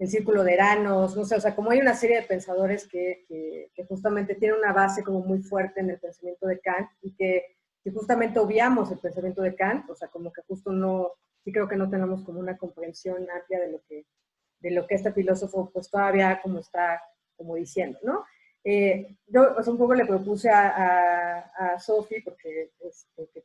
el círculo de Eranos, no sé, o sea, como hay una serie de pensadores que justamente tienen una base como muy fuerte en el pensamiento de Kant y que justamente obviamos el pensamiento de Kant, o sea, como que justo no, sí creo que no tenemos como una comprensión amplia de lo que este filósofo pues todavía como está como diciendo, ¿no? Yo pues, un poco le propuse a Sophie, porque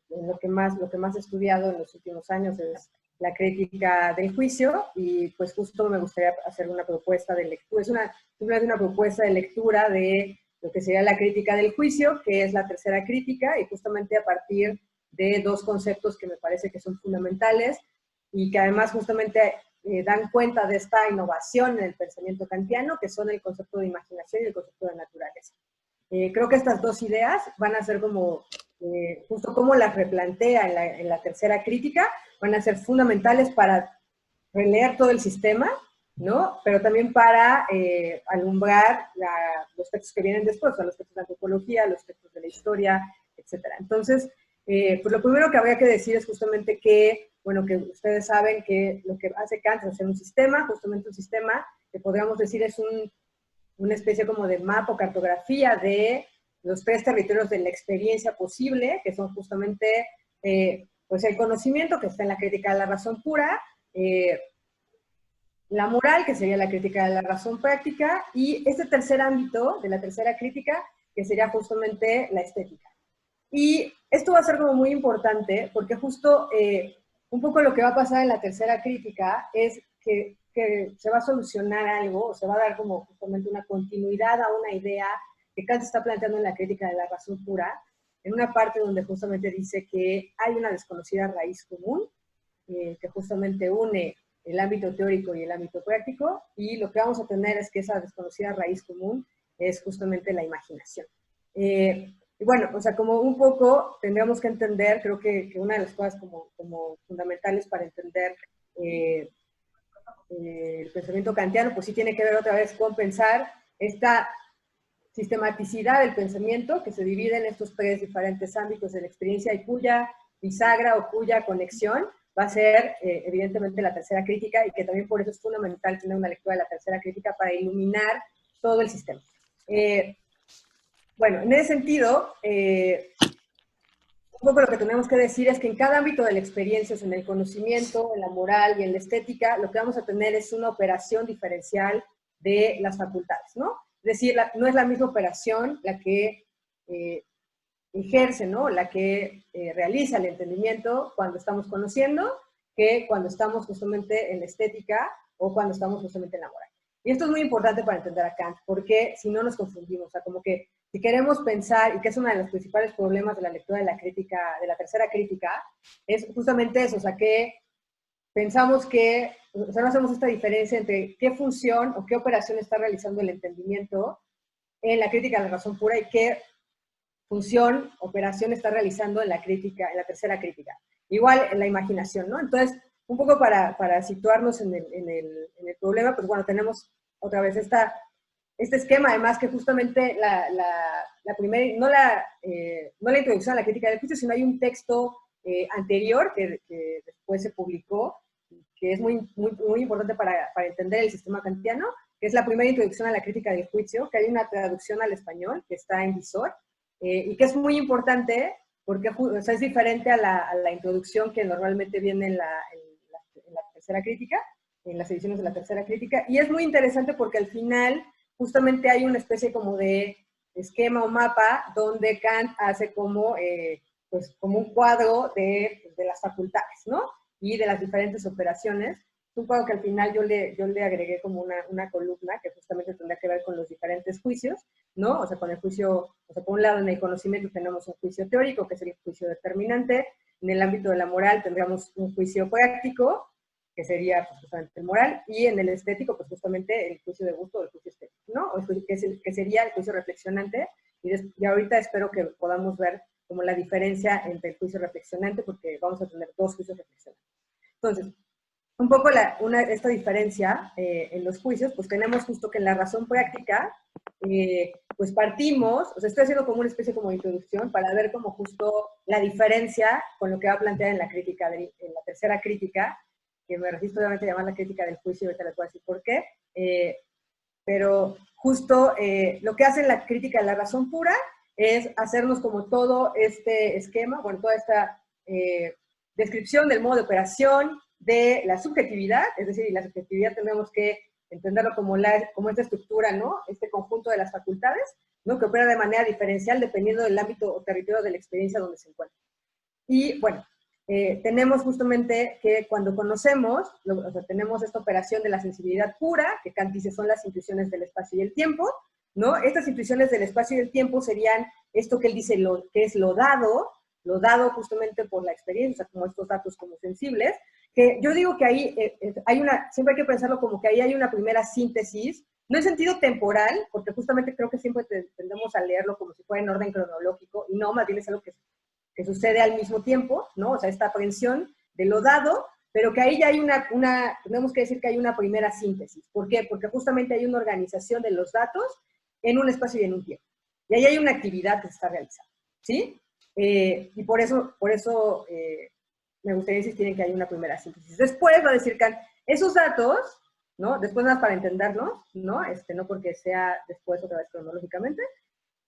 lo que más he estudiado en los últimos años es la crítica del juicio, y pues justo me gustaría hacer una propuesta de lectura, simplemente una propuesta de lectura de lo que sería la crítica del juicio, que es la tercera crítica, y justamente a partir de dos conceptos que me parece que son fundamentales y que además justamente dan cuenta de esta innovación en el pensamiento kantiano, que son el concepto de imaginación y el concepto de naturaleza. Creo que estas dos ideas van a ser como, justo como las replantea en la tercera crítica, van a ser fundamentales para releer todo el sistema, ¿no? Pero también para alumbrar los textos que vienen después, o sea, los textos de antropología, los textos de la historia, etcétera. Entonces, pues lo primero que habría que decir es justamente que, bueno, que ustedes saben que lo que hace Kant es hacer un sistema, justamente un sistema que podríamos decir es una especie como de mapa o cartografía de los tres territorios de la experiencia posible, que son justamente pues el conocimiento, que está en la crítica de la razón pura, la moral, que sería la crítica de la razón práctica, y este tercer ámbito de la tercera crítica, que sería justamente la estética. Y esto va a ser como muy importante, porque justo un poco lo que va a pasar en la tercera crítica es que se va a solucionar algo, o se va a dar como justamente una continuidad a una idea que Kant está planteando en la crítica de la razón pura, en una parte donde justamente dice que hay una desconocida raíz común, que justamente une el ámbito teórico y el ámbito práctico, y lo que vamos a tener es que esa desconocida raíz común es justamente la imaginación. Y bueno, o sea, como un poco tendríamos que entender, creo que una de las cosas como fundamentales para entender el pensamiento kantiano, pues sí tiene que ver otra vez con pensar esta sistematicidad del pensamiento que se divide en estos tres diferentes ámbitos de la experiencia y cuya bisagra o cuya conexión va a ser evidentemente la tercera crítica, y que también por eso es fundamental tener una lectura de la tercera crítica para iluminar todo el sistema. Bueno, en ese sentido, un poco lo que tenemos que decir es que en cada ámbito de la experiencia, o sea, en el conocimiento, en la moral y en la estética, lo que vamos a tener es una operación diferencial de las facultades, ¿no? Es decir, no es la misma operación la que ejerce, ¿no? La que realiza el entendimiento cuando estamos conociendo, que cuando estamos justamente en la estética o cuando estamos justamente en la moral. Y esto es muy importante para entender a Kant, porque si no nos confundimos, o sea, como que si queremos pensar, y que es uno de los principales problemas de la lectura de la crítica, de la tercera crítica, es justamente eso, o sea, que pensamos que, o sea, no hacemos esta diferencia entre qué función o qué operación está realizando el entendimiento en la crítica de la razón pura y qué función, operación está realizando en la crítica, en la tercera crítica. Igual en la imaginación, ¿no? Entonces, un poco para situarnos en el problema, pues bueno, tenemos otra vez este esquema, además que justamente la primera, no la introducción a la crítica del juicio, sino hay un texto anterior que después se publicó, que es muy importante para entender el sistema kantiano, que es la primera introducción a la crítica del juicio, que hay una traducción al español que está en Visor, y que es muy importante porque o sea, es diferente a la introducción que normalmente viene en la tercera crítica, en las ediciones de la tercera crítica, y es muy interesante porque al final justamente hay una especie como de esquema o mapa donde Kant hace como, pues, como un cuadro de las facultades, ¿no? Y de las diferentes operaciones. Es un cuadro que al final yo le agregué como una columna que justamente tendría que ver con los diferentes juicios, ¿no? O sea, con el juicio, o sea, por un lado en el conocimiento tenemos un juicio teórico, que es el juicio determinante. En el ámbito de la moral tendríamos un juicio práctico, que sería pues, justamente el moral, y en el estético, pues justamente el juicio de gusto o el juicio estético, ¿no? O que sería el juicio reflexionante, y ahorita espero que podamos ver como la diferencia entre el juicio reflexionante, porque vamos a tener dos juicios reflexionantes. Entonces, un poco esta diferencia en los juicios, pues tenemos justo que en la razón práctica, pues partimos, o sea, estoy haciendo como una especie como de introducción para ver como justo la diferencia con lo que va a plantear en la crítica, en la tercera crítica, que me resisto obviamente a llamar la crítica del juicio, ahorita les voy a decir por qué, pero justo lo que hace la crítica de la razón pura es hacernos como todo este esquema, bueno, toda esta descripción del modo de operación de la subjetividad, es decir, la subjetividad tenemos que entenderlo como esta estructura, ¿no? Este conjunto de las facultades, ¿no? Que opera de manera diferencial dependiendo del ámbito o territorio de la experiencia donde se encuentra. Y bueno, tenemos justamente que cuando conocemos, o sea, tenemos esta operación de la sensibilidad pura, que Kant dice son las intuiciones del espacio y el tiempo, ¿no? Estas intuiciones del espacio y el tiempo serían esto que él dice que es lo dado justamente por la experiencia, como estos datos como sensibles, que yo digo que ahí siempre hay que pensarlo como que ahí hay una primera síntesis, no en sentido temporal, porque justamente creo que siempre tendemos a leerlo como si fuera en orden cronológico, y no, más bien es algo que sucede al mismo tiempo, ¿no? O sea, esta aprehensión de lo dado, pero que ahí ya hay tenemos que decir que hay una primera síntesis. ¿Por qué? Porque justamente hay una organización de los datos en un espacio y en un tiempo. Y ahí hay una actividad que se está realizando, ¿sí? Y por eso me gustaría insistir en que hay una primera síntesis. Después va a decir Kant, esos datos, ¿no? Después nada para entendernos, ¿no? No porque sea después otra vez cronológicamente,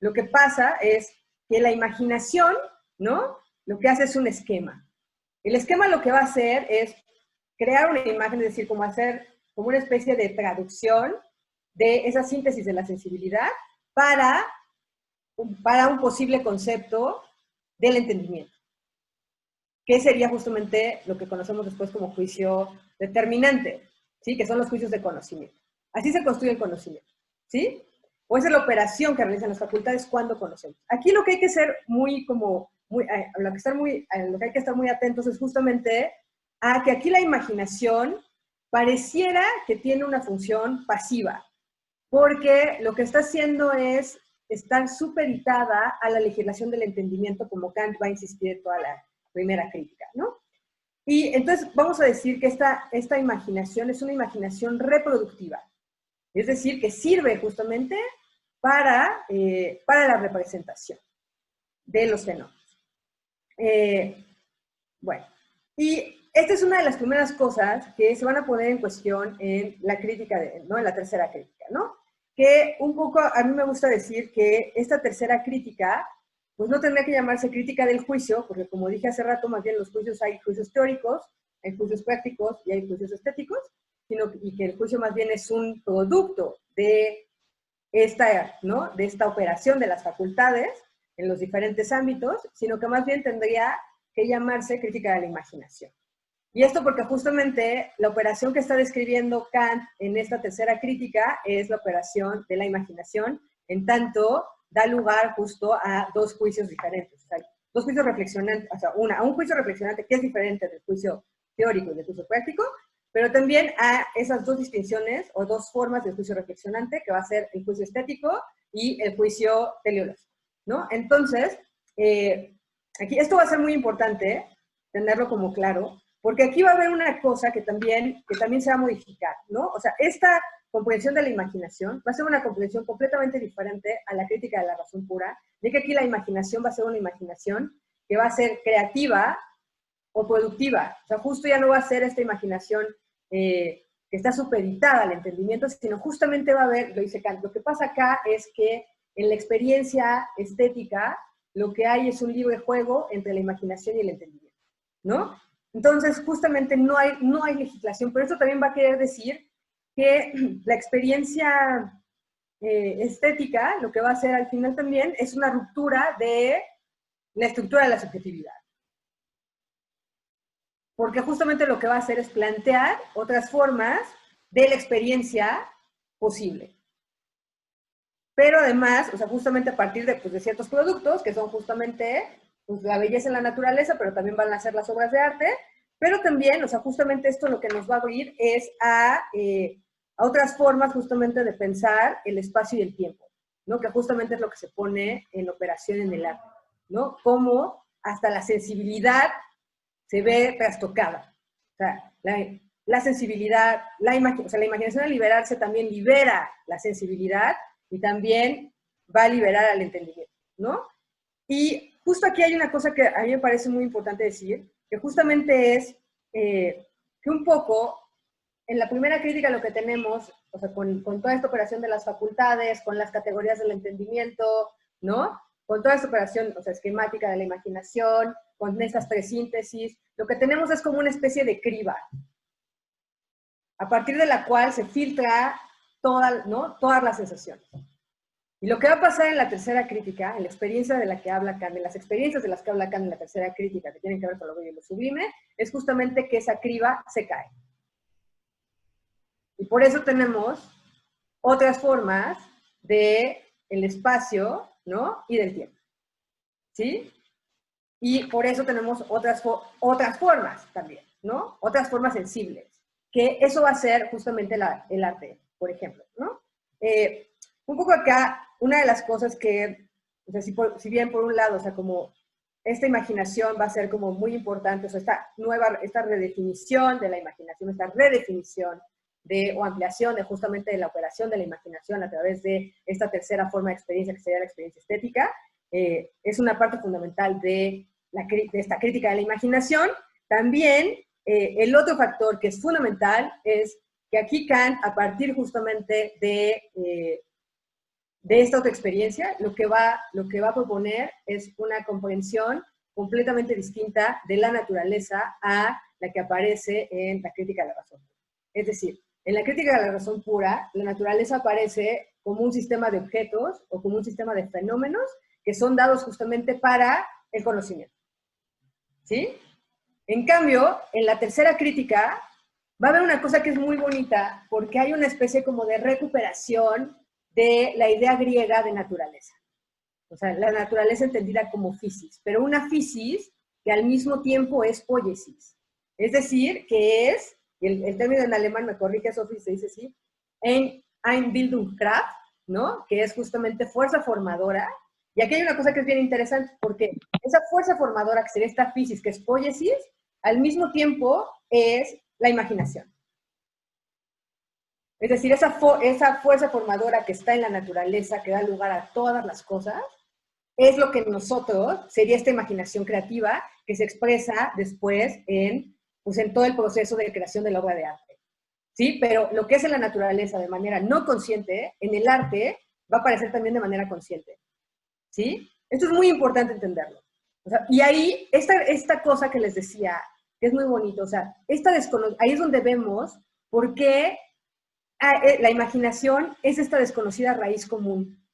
lo que pasa es que la imaginación, ¿no? Lo que hace es un esquema. El esquema lo que va a hacer es crear una imagen, es decir, como hacer como una especie de traducción de esa síntesis de la sensibilidad para un posible concepto del entendimiento, que sería justamente lo que conocemos después como juicio determinante, ¿sí? Que son los juicios de conocimiento. Así se construye el conocimiento, ¿sí? O esa es la operación que realizan las facultades cuando conocemos. Aquí lo que hay que ser lo que hay que estar muy atentos es justamente a que aquí la imaginación pareciera que tiene una función pasiva, porque lo que está haciendo es estar supeditada a la legislación del entendimiento, como Kant va a insistir en toda la primera crítica, ¿no? Y entonces vamos a decir que esta imaginación es una imaginación reproductiva, es decir, que sirve justamente para la representación de los fenómenos. Bueno, y esta es una de las primeras cosas que se van a poner en cuestión en la crítica, ¿no? En la tercera crítica, ¿no? Que un poco a mí me gusta decir que esta tercera crítica, pues no tendría que llamarse crítica del juicio, porque como dije hace rato, más bien los juicios hay juicios teóricos, hay juicios prácticos y hay juicios estéticos, y que el juicio más bien es un producto de ¿no? De esta operación de las facultades en los diferentes ámbitos, sino que más bien tendría que llamarse crítica de la imaginación. Y esto porque justamente la operación que está describiendo Kant en esta tercera crítica es la operación de la imaginación, en tanto da lugar justo a dos juicios diferentes. O sea, dos juicios reflexionantes, o sea, un juicio reflexionante que es diferente del juicio teórico y del juicio práctico, pero también a esas dos distinciones o dos formas del juicio reflexionante, que va a ser el juicio estético y el juicio teleológico, ¿no? Entonces, aquí esto va a ser muy importante tenerlo como claro, porque aquí va a haber una cosa que también se va a modificar, ¿no? O sea, esta comprensión de la imaginación va a ser una comprensión completamente diferente a la crítica de la razón pura, de que aquí la imaginación va a ser una imaginación que va a ser creativa o productiva. O sea, justo ya no va a ser esta imaginación que está supeditada al entendimiento, sino justamente va a haber, lo dice Kant, lo que pasa acá es que en la experiencia estética lo que hay es un libre juego entre la imaginación y el entendimiento, ¿no? Entonces, justamente no hay legislación, pero eso también va a querer decir que la experiencia estética, lo que va a hacer al final también es una ruptura de la estructura de la subjetividad. Porque justamente lo que va a hacer es plantear otras formas de la experiencia posible. Pero además, o sea, justamente a partir de ciertos productos, que son justamente pues, la belleza en la naturaleza, pero también van a ser las obras de arte, pero también, o sea, justamente esto lo que nos va a abrir es a otras formas justamente de pensar el espacio y el tiempo, ¿no? Que justamente es lo que se pone en operación en el arte, ¿no? Cómo hasta la sensibilidad se ve trastocada. O sea, la sensibilidad, la imaginación al liberarse también libera la sensibilidad y también va a liberar al entendimiento, ¿no? Y justo aquí hay una cosa que a mí me parece muy importante decir, que justamente es que un poco, en la primera crítica lo que tenemos, o sea, con toda esta operación de las facultades, con las categorías del entendimiento, ¿no? Con toda esta operación, o sea, esquemática de la imaginación, con estas tres síntesis, lo que tenemos es como una especie de criba, a partir de la cual se filtra todas las sensaciones. Y lo que va a pasar en la tercera crítica, en la experiencia de la que habla Kant, en las experiencias de las que habla Kant en la tercera crítica, que tienen que ver con lo bello y lo sublime, es justamente que esa criba se cae. Y por eso tenemos otras formas del espacio, ¿no? Y del tiempo. ¿Sí? Y por eso tenemos otras formas también, ¿no? Otras formas sensibles. Que eso va a ser justamente el arte, por ejemplo, ¿no? Un poco acá, una de las cosas que, o sea, si bien por un lado, o sea, como esta imaginación va a ser como muy importante, o sea, esta redefinición de la imaginación, esta redefinición o ampliación de justamente de la operación de la imaginación a través de esta tercera forma de experiencia, que sería la experiencia estética, es una parte fundamental de esta crítica de la imaginación. También el otro factor que es fundamental es que aquí Kant, a partir justamente de esta autoexperiencia, lo que va a proponer es una comprensión completamente distinta de la naturaleza a la que aparece en la crítica de la razón. Es decir, en la crítica de la razón pura, la naturaleza aparece como un sistema de objetos o como un sistema de fenómenos que son dados justamente para el conocimiento. ¿Sí? En cambio, en la tercera crítica va a haber una cosa que es muy bonita porque hay una especie como de recuperación de la idea griega de naturaleza. O sea, la naturaleza entendida como physis, pero una physis que al mismo tiempo es poiesis. Es decir, que es, y el término en alemán me corrige, Sophie, se dice así, Einbildungskraft, ¿no? Que es justamente fuerza formadora. Y aquí hay una cosa que es bien interesante, porque esa fuerza formadora, que sería esta physis, que es poiesis, al mismo tiempo es la imaginación. Es decir, esa fuerza formadora que está en la naturaleza, que da lugar a todas las cosas, es lo que nosotros, sería esta imaginación creativa que se expresa después pues en todo el proceso de creación de la obra de arte. ¿Sí? Pero lo que es en la naturaleza de manera no consciente, en el arte va a aparecer también de manera consciente. ¿Sí? Esto es muy importante entenderlo. O sea, y ahí, esta cosa que les decía, que es muy bonito, o sea, ahí es donde vemos por qué la imaginación es esta desconocida raíz común.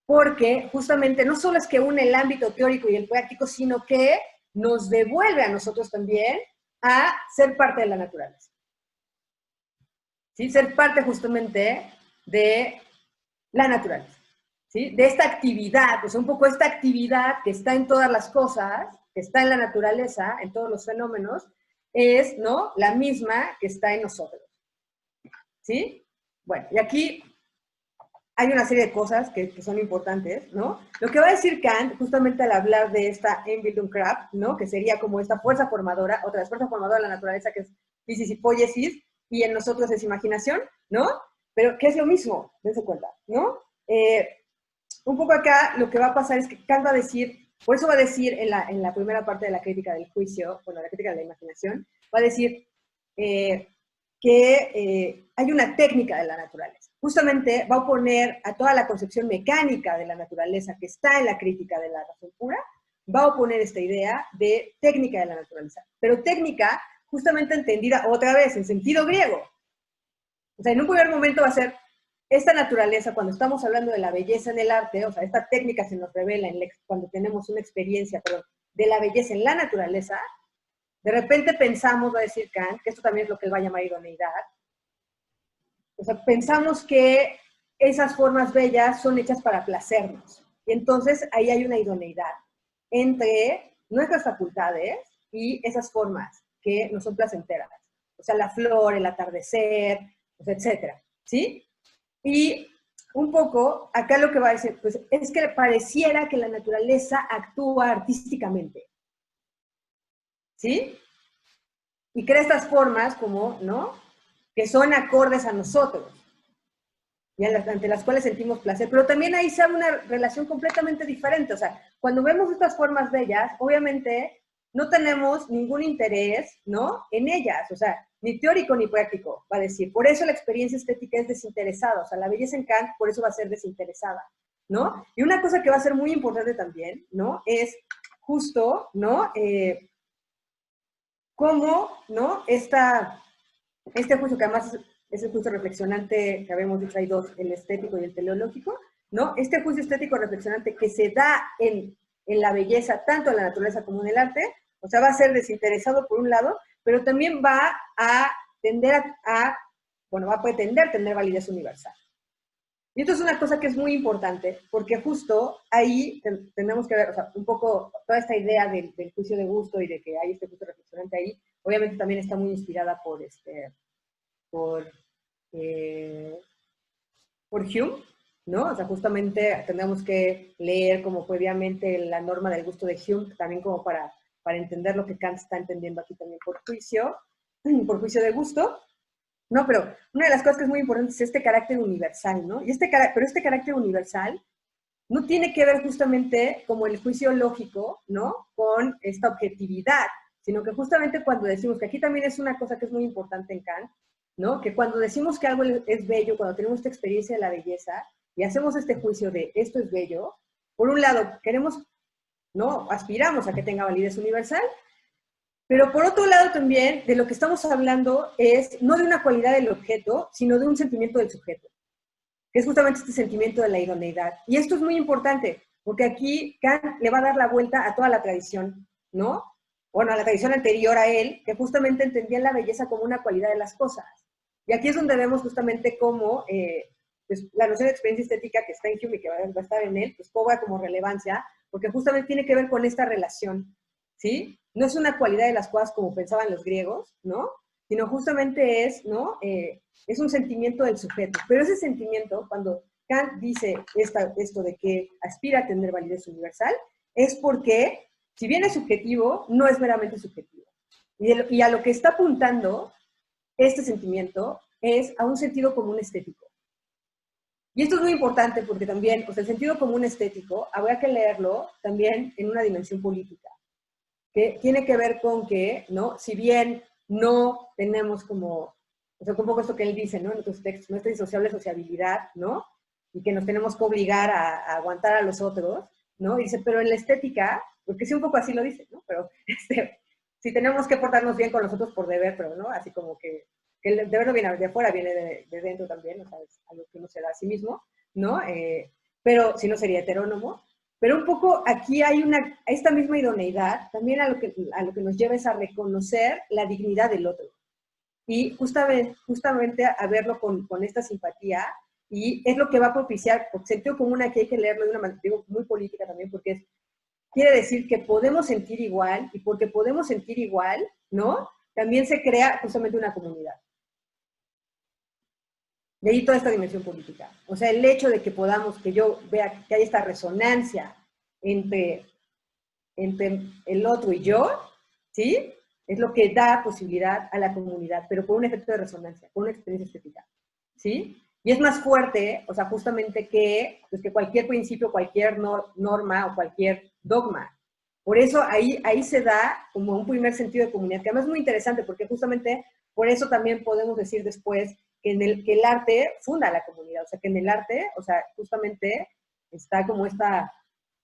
Porque justamente no solo es que une el ámbito teórico y el práctico, sino que nos devuelve a nosotros también a ser parte de la naturaleza. ¿Sí? Ser parte justamente de la naturaleza. ¿Sí? De esta actividad, pues un poco esta actividad que está en todas las cosas, que está en la naturaleza, en todos los fenómenos, es, ¿no?, la misma que está en nosotros. ¿Sí? Bueno, y aquí hay una serie de cosas que son importantes, ¿no? Lo que va a decir Kant, justamente al hablar de esta Einbildungskraft, ¿no?, que sería como esta fuerza formadora, otra vez fuerza formadora de la naturaleza, que es physis y poiesis, y en nosotros es imaginación, ¿no? Pero que es lo mismo, dense cuenta, ¿no? Un poco acá lo que va a pasar es que Kant va a decir, por eso va a decir en la primera parte de la crítica del juicio, bueno, la crítica de la imaginación, va a decir que hay una técnica de la naturaleza. Justamente va a oponer a toda la concepción mecánica de la naturaleza que está en la crítica de la razón pura, va a oponer esta idea de técnica de la naturaleza. Pero técnica justamente entendida otra vez en sentido griego. O sea, en un primer momento va a ser esta naturaleza, cuando estamos hablando de la belleza en el arte, o sea, esta técnica se nos revela cuando tenemos una experiencia, pero de la belleza en la naturaleza, de repente pensamos, va a decir Kant, que esto también es lo que él va a llamar idoneidad, o sea, pensamos que esas formas bellas son hechas para placernos. Y entonces ahí hay una idoneidad entre nuestras facultades y esas formas que no son placenteras. O sea, la flor, el atardecer, pues, etcétera. ¿Sí? Y un poco, acá lo que va a decir, pues es que pareciera que la naturaleza actúa artísticamente. ¿Sí? Y crea estas formas como, ¿no?, que son acordes a nosotros, y ante las cuales sentimos placer, pero también ahí se abre una relación completamente diferente. O sea, cuando vemos estas formas bellas, obviamente no tenemos ningún interés, ¿no? En ellas, o sea, ni teórico ni práctico, va a decir. Por eso la experiencia estética es desinteresada, o sea, la belleza en Kant por eso va a ser desinteresada, ¿no? Y una cosa que va a ser muy importante también, ¿no? Es justo, ¿no? Cómo, ¿no? Este juicio, que además es el juicio reflexionante, que habíamos dicho, hay dos, el estético y el teleológico, ¿no? Este juicio estético reflexionante que se da en la belleza, tanto en la naturaleza como en el arte, o sea, va a ser desinteresado por un lado, pero también va a tender bueno, va a pretender tener validez universal. Y esto es una cosa que es muy importante, porque justo ahí tenemos que ver, o sea, un poco toda esta idea del juicio de gusto y de que hay este juicio reflexionante ahí, obviamente también está muy inspirada por, eh, por Hume, ¿no? O sea, justamente tenemos que leer como previamente la norma del gusto de Hume, también como para entender lo que Kant está entendiendo aquí también por juicio de gusto. No, pero una de las cosas que es muy importante es este carácter universal, ¿no? Pero este carácter universal no tiene que ver justamente como el juicio lógico, ¿no? Con esta objetividad, sino que justamente cuando decimos que aquí también es una cosa que es muy importante en Kant, ¿no? Que cuando decimos que algo es bello, cuando tenemos esta experiencia de la belleza y hacemos este juicio de esto es bello, por un lado queremos, ¿no? Aspiramos a que tenga validez universal, pero por otro lado también de lo que estamos hablando es no de una cualidad del objeto, sino de un sentimiento del sujeto, que es justamente este sentimiento de la idoneidad. Y esto es muy importante, porque aquí Kant le va a dar la vuelta a toda la tradición, ¿no? Bueno, a la tradición anterior a él, que justamente entendía la belleza como una cualidad de las cosas. Y aquí es donde vemos justamente cómo pues, la noción de experiencia estética que está en Hume y que va a estar en él, pues cobra como relevancia, porque justamente tiene que ver con esta relación, ¿sí? No es una cualidad de las cosas como pensaban los griegos, ¿no? Sino justamente es, ¿no? Es un sentimiento del sujeto. Pero ese sentimiento, cuando Kant dice esto de que aspira a tener validez universal, es porque, si bien es subjetivo, no es meramente subjetivo. Y a lo que está apuntando este sentimiento es a un sentido común estético. Y esto es muy importante porque también, pues el sentido común estético, habría que leerlo también en una dimensión política, que tiene que ver con que, ¿no? Si bien no tenemos como, o sea, un poco esto que él dice, ¿no? En otros textos, nuestra indisociable sociabilidad, ¿no? Y que nos tenemos que obligar a aguantar a los otros, ¿no? Y dice, pero en la estética, porque sí un poco así lo dice, ¿no? Pero si tenemos que portarnos bien con los otros por deber, pero, ¿no? Así como que el deber no viene de afuera, viene de dentro también, o sea, es algo que uno se da a sí mismo, ¿no? Pero si no sería heterónomo. Pero un poco aquí hay esta misma idoneidad también a lo que nos lleva es a reconocer la dignidad del otro. Y justamente a verlo con esta simpatía, y es lo que va a propiciar, por sentido común aquí hay que leerlo de una manera muy política también, porque quiere decir que podemos sentir igual, y porque podemos sentir igual, ¿no? También se crea justamente una comunidad. De ahí toda esta dimensión política. O sea, el hecho de que podamos, que yo vea que hay esta resonancia entre el otro y yo, ¿sí? Es lo que da posibilidad a la comunidad, pero por un efecto de resonancia, por una experiencia estética, ¿sí? Y es más fuerte, o sea, justamente pues que cualquier principio, cualquier norma o cualquier dogma. Por eso ahí se da como un primer sentido de comunidad, que además es muy interesante, porque justamente por eso también podemos decir después que el arte funda la comunidad, o sea, que en el arte, o sea, justamente está como esta,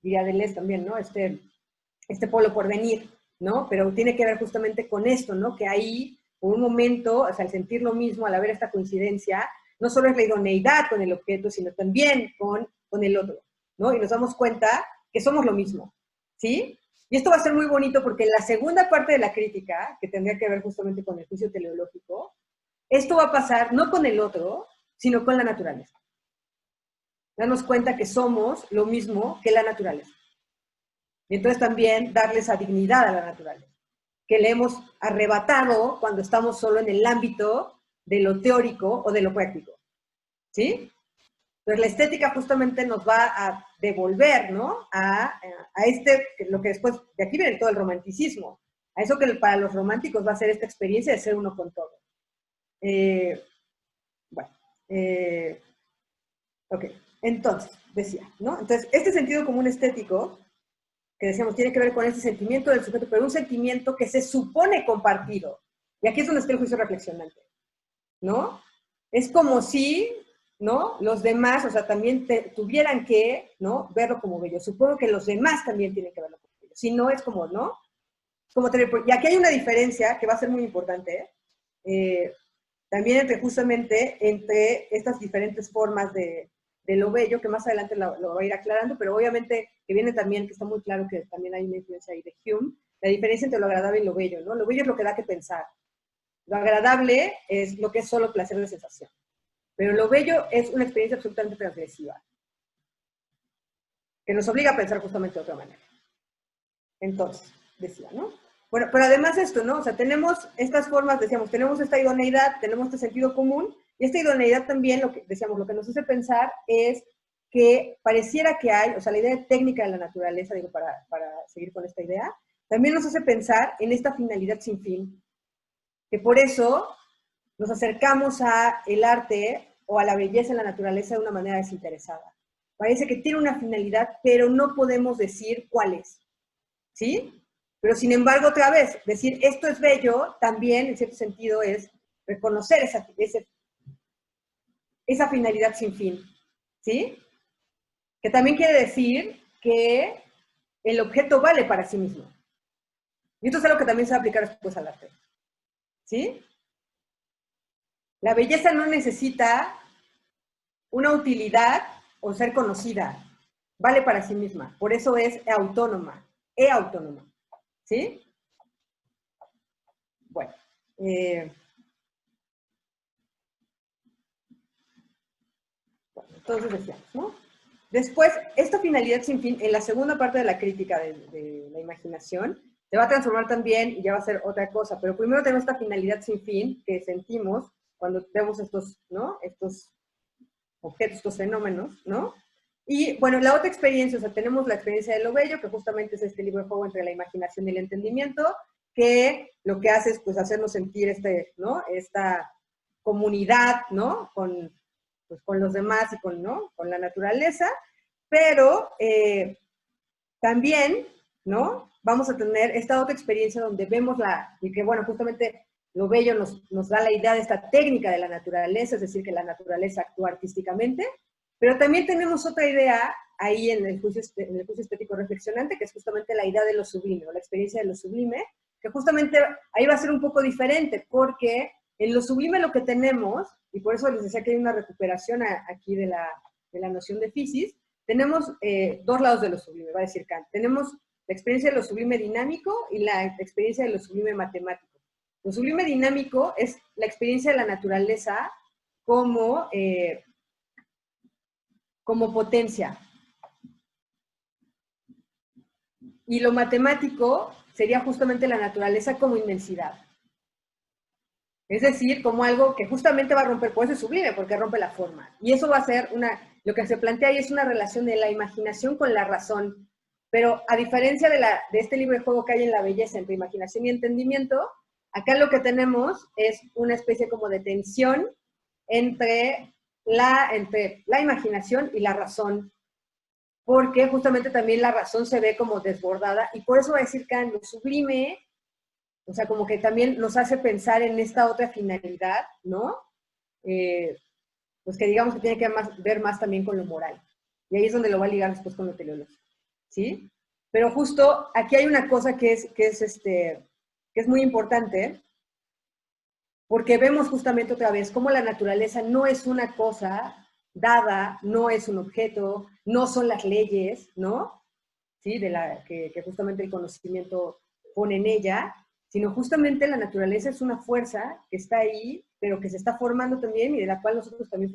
diría Deleuze también, ¿no? Este polo por venir, ¿no? Pero tiene que ver justamente con esto, ¿no? Que ahí, por un momento, o sea, al sentir lo mismo, al haber esta coincidencia, no solo es la idoneidad con el objeto, sino también con el otro, ¿no? Y nos damos cuenta que somos lo mismo, ¿sí? Y esto va a ser muy bonito porque en la segunda parte de la crítica, que tendría que ver justamente con el juicio teleológico, esto va a pasar no con el otro, sino con la naturaleza. Darnos cuenta que somos lo mismo que la naturaleza. Y entonces también darle esa dignidad a la naturaleza, que le hemos arrebatado cuando estamos solo en el ámbito de lo teórico o de lo práctico. ¿Sí? Entonces la estética justamente nos va a devolver, ¿no? A lo que después, de aquí viene todo el romanticismo, a eso que para los románticos va a ser esta experiencia de ser uno con todo. Bueno, ok, entonces, decía, ¿no? Entonces, este sentido común estético que decíamos, tiene que ver con este sentimiento del sujeto, pero un sentimiento que se supone compartido. Y aquí es donde está el juicio reflexionante, ¿no? Es como si, ¿no? Los demás, o sea, también tuvieran que, ¿no? Verlo como bello. Supongo que los demás también tienen que verlo como bello. Si no, es como, ¿no? Como tener, y aquí hay una diferencia que va a ser muy importante, también entre justamente entre estas diferentes formas de lo bello, que más adelante lo va a ir aclarando, pero obviamente que viene también, que está muy claro que también hay una influencia ahí de Hume, la diferencia entre lo agradable y lo bello, ¿no? Lo bello es lo que da que pensar. Lo agradable es lo que es solo placer de sensación. Pero lo bello es una experiencia absolutamente transgresiva, que nos obliga a pensar justamente de otra manera. Entonces, decía, ¿no? Bueno, pero además esto, ¿no? O sea, tenemos estas formas, decíamos, tenemos esta idoneidad, tenemos este sentido común, y esta idoneidad también, lo que decíamos, lo que nos hace pensar es que pareciera que hay, o sea, la idea técnica de la naturaleza, digo, para seguir con esta idea, también nos hace pensar en esta finalidad sin fin, que por eso nos acercamos a el arte o a la belleza en la naturaleza de una manera desinteresada. Parece que tiene una finalidad, pero no podemos decir cuál es, ¿sí? Pero sin embargo, otra vez, decir esto es bello, también en cierto sentido es reconocer esa finalidad sin fin, ¿sí? Que también quiere decir que el objeto vale para sí mismo. Y esto es algo que también se va a aplicar después al arte, ¿sí? La belleza no necesita una utilidad o ser conocida, vale para sí misma, por eso es autónoma, autónoma, ¿sí? Bueno, entonces decíamos, ¿no? Después, esta finalidad sin fin, en la segunda parte de la crítica de la imaginación, se va a transformar también y ya va a ser otra cosa, pero primero tenemos esta finalidad sin fin que sentimos cuando vemos estos, ¿no? Estos objetos, estos fenómenos, ¿no? Y bueno, la otra experiencia, o sea, tenemos la experiencia de lo bello, que justamente es este libro de juego entre la imaginación y el entendimiento, que lo que hace es pues hacernos sentir ¿no? Esta comunidad, ¿no? Pues, con los demás y ¿no? Con la naturaleza, pero también, ¿no? Vamos a tener esta otra experiencia donde vemos y que bueno, justamente lo bello nos da la idea de esta técnica de la naturaleza, es decir, que la naturaleza actúa artísticamente, pero también tenemos otra idea ahí en el juicio estético reflexionante, que es justamente la idea de lo sublime, o la experiencia de lo sublime, que justamente ahí va a ser un poco diferente, porque en lo sublime lo que tenemos, y por eso les decía que hay una recuperación aquí de la noción de physis, tenemos dos lados de lo sublime, va a decir Kant. Tenemos la experiencia de lo sublime dinámico y la experiencia de lo sublime matemático. Lo sublime dinámico es la experiencia de la naturaleza como potencia. Y lo matemático sería justamente la naturaleza como inmensidad. Es decir, como algo que justamente va a romper, por eso es sublime, porque rompe la forma. Y eso va a ser lo que se plantea ahí es una relación de la imaginación con la razón. Pero a diferencia de este libro de juego que hay en la belleza entre imaginación y entendimiento, acá lo que tenemos es una especie como de tensión entre la imaginación y la razón. Porque justamente también la razón se ve como desbordada. Y por eso va a decir que lo sublime, o sea, como que también nos hace pensar en esta otra finalidad, ¿no? Pues que digamos que tiene que ver más también con lo moral. Y ahí es donde lo va a ligar después con lo teleológico, ¿sí? Pero justo aquí hay una cosa que es muy importante, porque vemos justamente otra vez cómo la naturaleza no es una cosa dada, no es un objeto, no son las leyes, ¿no? ¿Sí? Que justamente el conocimiento pone en ella, sino justamente la naturaleza es una fuerza que está ahí, pero que se está formando también y de la cual nosotros también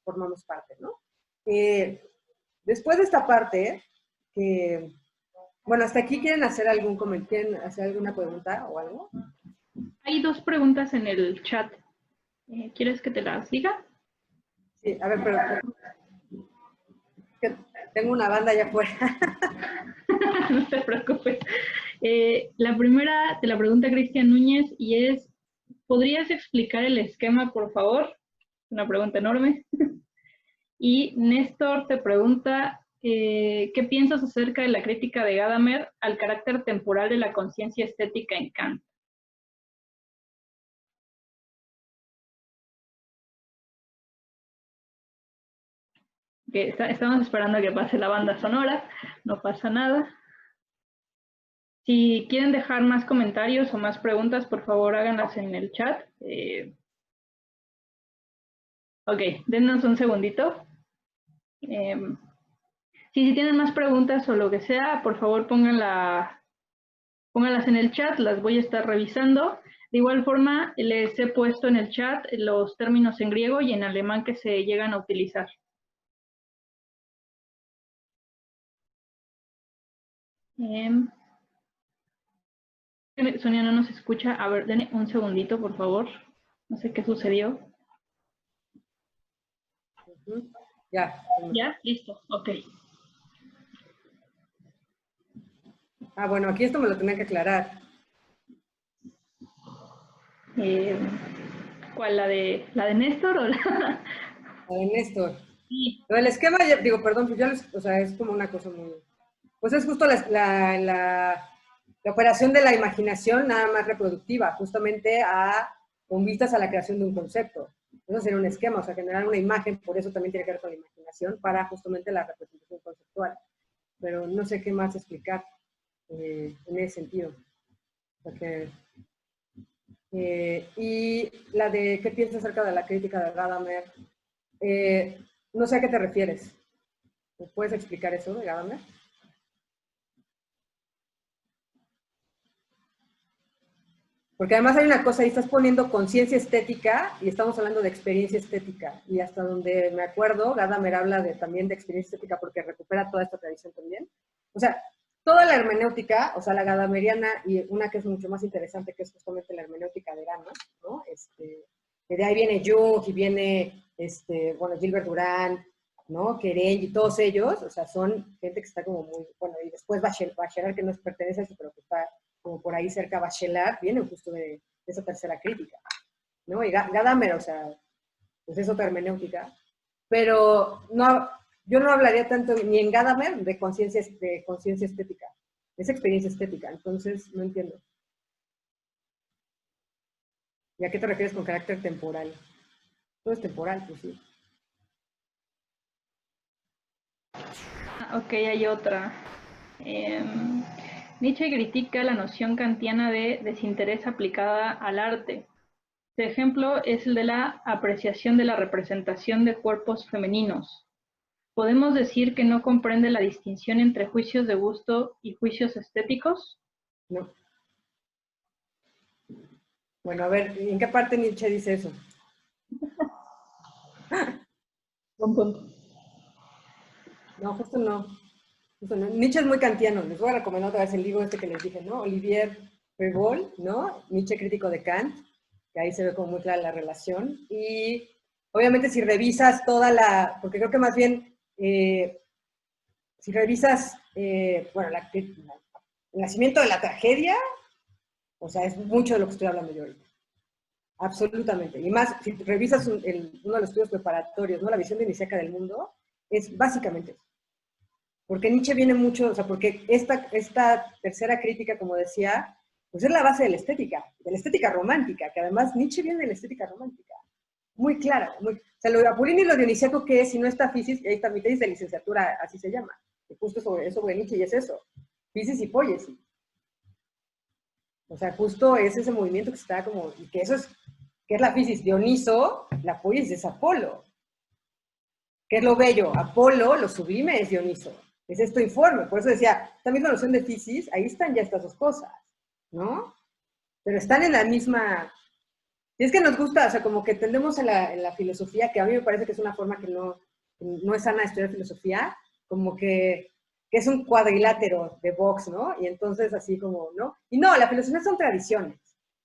formamos parte, ¿no? Después de esta parte, bueno, hasta aquí ¿quieren hacer alguna pregunta o algo? Hay dos preguntas en el chat. ¿Quieres que te las diga? Sí, a ver, pero tengo una banda allá afuera. No te preocupes. La primera te la pregunta Cristian Núñez y es, ¿podrías explicar el esquema, por favor? Una pregunta enorme. Y Néstor te pregunta, ¿qué piensas acerca de la crítica de Gadamer al carácter temporal de la conciencia estética en Kant? Estamos esperando a que pase la banda sonora, no pasa nada. Si quieren dejar más comentarios o más preguntas, por favor háganlas en el chat. Ok, dennos un segundito. Si tienen más preguntas o lo que sea, por favor pónganlas en el chat, las voy a estar revisando. De igual forma, les he puesto en el chat los términos en griego y en alemán que se llegan a utilizar. Sonia no nos escucha. A ver, denme un segundito, por favor. No sé qué sucedió. Ya. ¿Ya? Listo. Ok. Bueno, aquí esto me lo tenía que aclarar. ¿Cuál? ¿La de Néstor o la...? La de Néstor. Sí. Lo del esquema, digo, perdón, pues ya o sea, es como una cosa muy... Pues es justo la operación de la imaginación nada más reproductiva, justamente con vistas a la creación de un concepto. Eso sería un esquema, o sea, generar una imagen, por eso también tiene que ver con la imaginación, para justamente la representación conceptual. Pero no sé qué más explicar en ese sentido. Porque, y la de qué piensas acerca de la crítica de Gadamer, no sé a qué te refieres. ¿Me puedes explicar eso de Gadamer? Porque además hay una cosa, ahí estás poniendo conciencia estética y estamos hablando de experiencia estética. Y hasta donde me acuerdo, Gadamer habla también de experiencia estética porque recupera toda esta tradición también. O sea, toda la hermenéutica, o sea, la gadameriana y una que es mucho más interesante, que es justamente la hermenéutica de Gadamer, ¿no? Que de ahí viene Jung y viene, bueno, Gilbert Durán, ¿no? Kerenyi y todos ellos, o sea, son gente que está como muy, bueno, y después Bachelard, que no pertenece a eso, pero que está como por ahí cerca Bachelard, vienen justo de esa tercera crítica, ¿no? Y Gadamer, o sea, pues es otra hermenéutica, pero no, yo no hablaría tanto ni en Gadamer de conciencia estética, es experiencia estética, entonces no entiendo. ¿Y a qué te refieres con carácter temporal? Todo es temporal, pues sí. Ok, hay otra. Nietzsche critica la noción kantiana de desinterés aplicada al arte. Este ejemplo es el de la apreciación de la representación de cuerpos femeninos. ¿Podemos decir que no comprende la distinción entre juicios de gusto y juicios estéticos? No. Bueno, a ver, ¿en qué parte Nietzsche dice eso? Buen punto. No, justo no. Nietzsche es muy kantiano. Les voy a recomendar otra vez el libro que les dije, ¿no? Olivier Pergol, ¿no? Nietzsche crítico de Kant, que ahí se ve como muy clara la relación. Y obviamente si revisas porque creo que más bien, si revisas, bueno, el nacimiento de la tragedia, o sea, es mucho de lo que estoy hablando yo ahorita. Absolutamente. Y más, si revisas uno de los estudios preparatorios, ¿no? La visión dionisiaca del mundo, es básicamente eso. Porque Nietzsche viene mucho, o sea, porque esta tercera crítica, como decía, pues es la base de la estética romántica, que además Nietzsche viene de la estética romántica, muy clara. O sea, lo de Apulino y lo dionisiaco, ¿qué es? Si no está Fisis, y ahí está mi tesis de licenciatura, así se llama, que justo es sobre Nietzsche y es eso, Fisis y Poiesis. O sea, justo es ese movimiento que está como, y que eso es, que es la Fisis, Dioniso, la Poiesis es Apolo. ¿Qué es lo bello? Apolo, lo sublime es Dioniso. Es esto informe. Por eso decía, esta misma noción de Fisis, ahí están ya estas dos cosas, ¿no? Pero están en la misma... Y es que nos gusta, o sea, como que tendemos en la filosofía, que a mí me parece que es una forma que no es sana estudiar filosofía, como que es un cuadrilátero de Vox, ¿no? Y entonces así como, ¿no? Y no, la filosofía son tradiciones.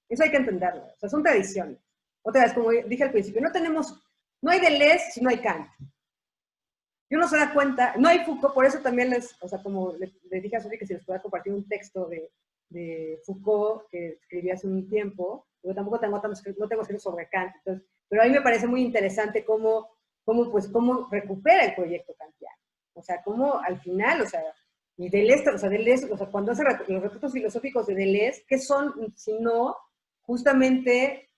Eso hay que entenderlo. O sea, son tradiciones. Otra vez, como dije al principio, no hay Deleuze si no hay Kant. Y uno se da cuenta, no hay Foucault, por eso también o sea, como le dije a Sofía que si les podía compartir un texto de Foucault que escribí hace un tiempo, yo tampoco no tengo escrito sobre Kant, entonces, pero a mí me parece muy interesante cómo recupera el proyecto kantiano, O sea, cómo al final, o sea, y Deleuze, o sea, Deleuze, o sea, cuando hace los retratos filosóficos de Deleuze, ¿qué son sino justamente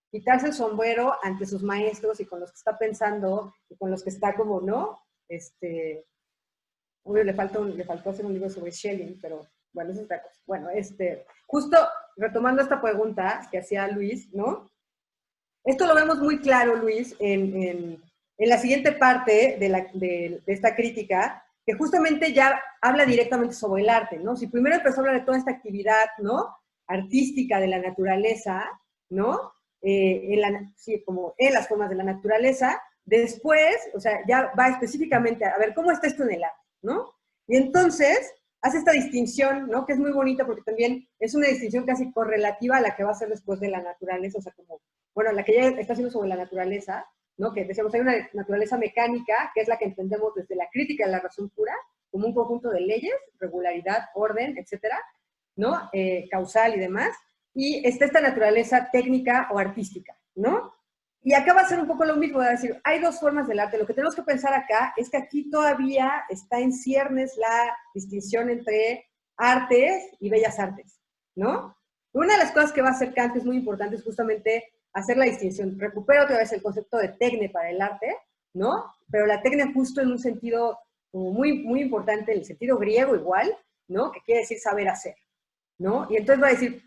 quitarse el sombrero ante sus maestros y con los que está pensando y con los que está como, ¿no? Obvio, le faltó hacer un libro sobre Schelling, pero bueno, eso es otra cosa. Bueno, justo retomando esta pregunta que hacía Luis, ¿no? Esto lo vemos muy claro, Luis, en la siguiente parte de esta crítica, que justamente ya habla directamente sobre el arte, ¿no? Si primero empezó a hablar de toda esta actividad, ¿no? Artística de la naturaleza, ¿no? Sí, como en las formas de la naturaleza, después, o sea, ya va específicamente a ver cómo está esto en el arte, ¿no? Y entonces hace esta distinción, ¿no? Que es muy bonita porque también es una distinción casi correlativa a la que va a hacer después de la naturaleza, o sea, como, bueno, la que ya está haciendo sobre la naturaleza, ¿no? Que decíamos, hay una naturaleza mecánica, que es la que entendemos desde la crítica de la razón pura, como un conjunto de leyes, regularidad, orden, etcétera, ¿no? Causal y demás. Y está esta naturaleza técnica o artística, ¿no? Y acá va a ser un poco lo mismo, de decir, hay dos formas del arte. Lo que tenemos que pensar acá es que aquí todavía está en ciernes la distinción entre artes y bellas artes, ¿no? Una de las cosas que va a hacer Kant es muy importante es justamente hacer la distinción. Recupero otra vez el concepto de tecne para el arte, ¿no? Pero la tecne justo en un sentido como muy importante, en el sentido griego igual, ¿no? Que quiere decir saber hacer, ¿no? Y entonces va a decir,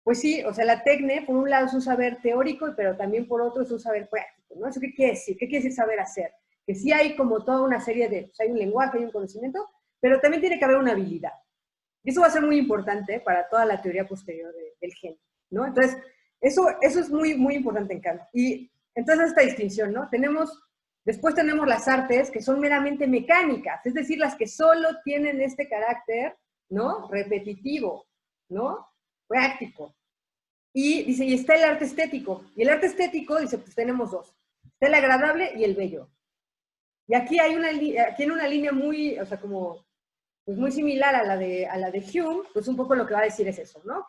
pues sí, o sea, la tecne, por un lado es un saber teórico, pero también por otro es un saber práctico, ¿no? ¿Eso qué quiere decir? ¿Qué quiere decir saber hacer? Que sí hay como toda una serie de, o sea, hay un lenguaje, hay un conocimiento, pero también tiene que haber una habilidad. Y eso va a ser muy importante para toda la teoría posterior del genio, ¿no? Entonces, eso es muy importante en Kant. Y entonces esta distinción, ¿no? Después tenemos las artes que son meramente mecánicas, es decir, las que solo tienen este carácter, ¿no? Repetitivo, ¿no? Práctico. Y dice, y está el arte estético. Y el arte estético, dice, pues tenemos dos. Está el agradable y el bello. Y aquí hay aquí en una línea muy, o sea, como, pues muy similar a la de Hume, pues un poco lo que va a decir es eso, ¿no?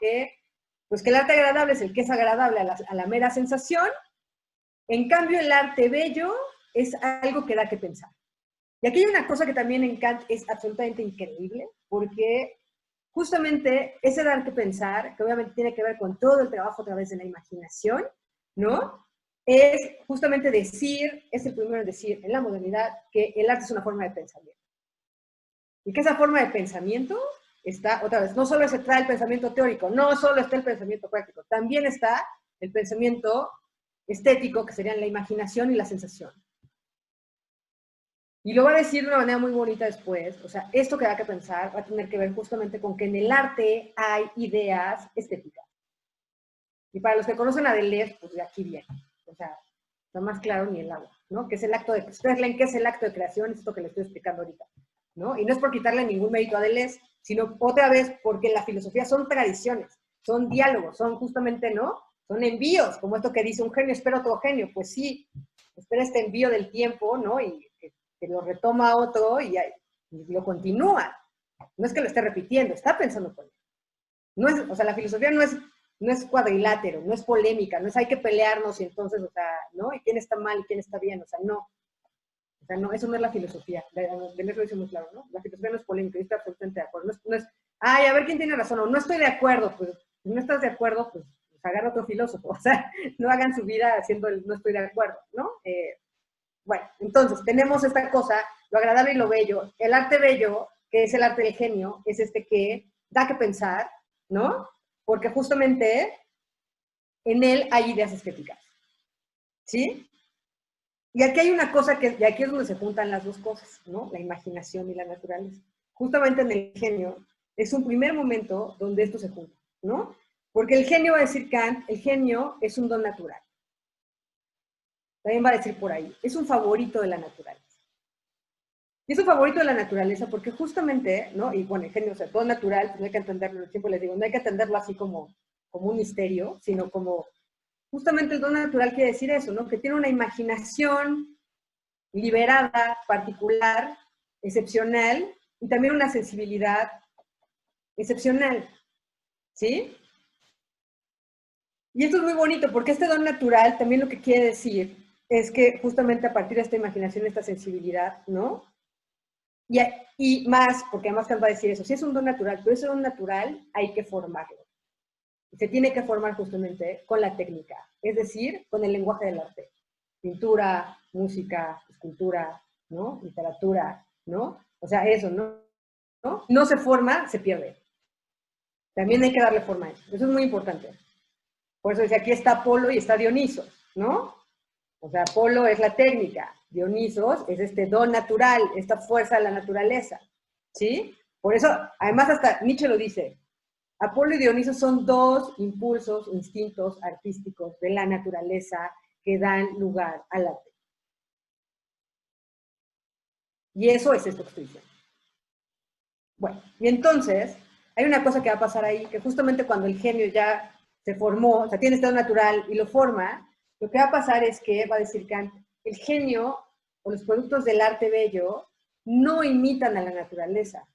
Pues que el arte agradable es el que es agradable a la mera sensación. En cambio, el arte bello es algo que da que pensar. Y aquí hay una cosa que también en Kant es absolutamente increíble, porque justamente ese dar que pensar, que obviamente tiene que ver con todo el trabajo a través de la imaginación, ¿no? Es justamente decir, es el primero en decir en la modernidad que el arte es una forma de pensamiento. Y que esa forma de pensamiento está, otra vez, no solo se trae el pensamiento teórico, no solo está el pensamiento práctico, también está el pensamiento estético, que serían la imaginación y la sensación. Y lo va a decir de una manera muy bonita después, o sea, esto que da que pensar va a tener que ver justamente con que en el arte hay ideas estéticas. Y para los que conocen a Deleuze, pues de aquí viene, o sea, no más claro ni el agua, ¿no? Que es el acto de, ustedes leen qué es el acto de creación, es esto que les estoy explicando ahorita, ¿no? Y no es por quitarle ningún mérito a Deleuze, sino otra vez porque en la filosofía son tradiciones, son diálogos, son justamente, ¿no? Son envíos, como esto que dice un genio, espera otro genio, pues sí, espera este envío del tiempo, ¿no? Y que lo retoma otro y lo continúa. No es que lo esté repitiendo, está pensando con él. No es, o sea, la filosofía no es cuadrilátero, no es polémica, no es hay que pelearnos y entonces, o sea, ¿no? Y quién está mal y quién está bien, o sea, no. O sea, no, eso no es la filosofía. Deleuze lo dice muy claro, ¿no? La filosofía no es polémica, yo estoy absolutamente de acuerdo. No es, ay, a ver quién tiene razón, o no estoy de acuerdo, pues, si no estás de acuerdo, pues agarra otro filósofo, o sea, no hagan su vida haciendo el no estoy de acuerdo, ¿no? Bueno, entonces tenemos esta cosa, lo agradable y lo bello. El arte bello, que es el arte del genio, es este que da que pensar, ¿no? Porque justamente en él hay ideas estéticas, ¿sí? Y aquí hay una cosa y aquí es donde se juntan las dos cosas, ¿no? La imaginación y la naturaleza. Justamente en el genio es un primer momento donde esto se junta, ¿no? Porque el genio, va a decir Kant, el genio es un don natural. También va a decir por ahí, es un favorito de la naturaleza. Y es un favorito de la naturaleza porque justamente, ¿no? Y bueno, el genio, o sea, todo natural, pues no hay que entenderlo, siempre les digo, no hay que entenderlo así como un misterio, sino como, justamente el don natural quiere decir eso, ¿no? Que tiene una imaginación liberada, particular, excepcional, y también una sensibilidad excepcional, ¿sí? Y esto es muy bonito porque este don natural también lo que quiere decir es que justamente a partir de esta imaginación, esta sensibilidad, ¿no? Y más, porque además Kant va a decir eso, sí es un don natural, pero ese don natural hay que formarlo. Se tiene que formar justamente con la técnica, es decir, con el lenguaje del arte. Pintura, música, escultura, ¿no? Literatura, ¿no? O sea, eso, ¿no? No se forma, se pierde. También hay que darle forma a eso. Eso es muy importante. Por eso dice, aquí está Apolo y está Dioniso, ¿no? O sea, Apolo es la técnica, Dionisos es este don natural, esta fuerza de la naturaleza, ¿sí? Por eso, además hasta Nietzsche lo dice, Apolo y Dioniso son dos impulsos, instintos artísticos de la naturaleza que dan lugar al arte. Y eso es esto que estoy diciendo. Bueno, y entonces, hay una cosa que va a pasar ahí, que justamente cuando el genio ya se formó, o sea, tiene estado natural y lo forma, lo que va a pasar es que, va a decir Kant, el genio o los productos del arte bello no imitan a la naturaleza,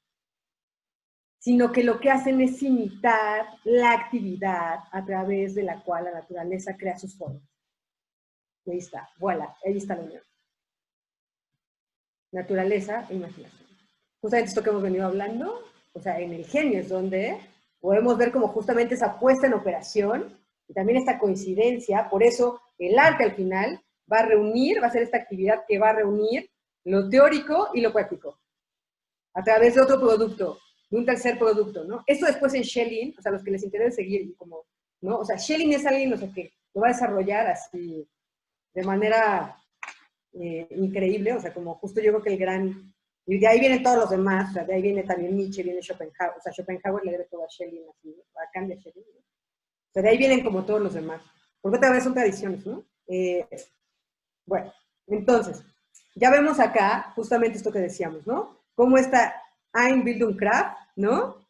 sino que lo que hacen es imitar la actividad a través de la cual la naturaleza crea sus formas. Y ahí está, voilà, ahí está la unión. Naturaleza e imaginación. Justamente esto que hemos venido hablando, o sea, en el genio es donde podemos ver como justamente esa puesta en operación y también esta coincidencia, por eso el arte al final va a reunir, va a ser esta actividad que va a reunir lo teórico y lo práctico, a través de otro producto, de un tercer producto, ¿no? Esto después en Schelling, o sea, los que les interesa seguir, como, ¿no? O sea, Schelling es alguien, no sé qué, lo va a desarrollar así, de manera increíble, o sea, como justo yo creo que el gran, y de ahí vienen todos los demás, o sea, de ahí viene también Nietzsche, viene Schopenhauer, o sea, Schopenhauer le debe todo a Schelling, así, a Kant y a Schelling, ¿no? O sea, de ahí vienen como todos los demás, porque otra vez son tradiciones, ¿no? Bueno, entonces, ya vemos acá justamente esto que decíamos, ¿no? Cómo esta Einbildungskraft, ¿no?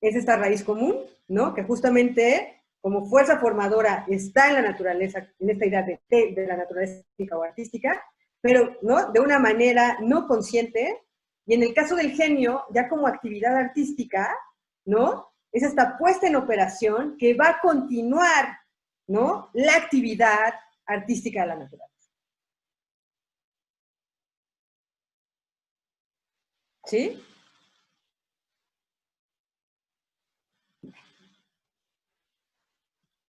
Es esta raíz común, ¿no? Que justamente como fuerza formadora está en la naturaleza, en esta idea de la naturaleza o artística, pero, ¿no? De una manera no consciente, y en el caso del genio, ya como actividad artística, ¿no? Es esta puesta en operación que va a continuar, ¿no? La actividad artística de la naturaleza. ¿Sí?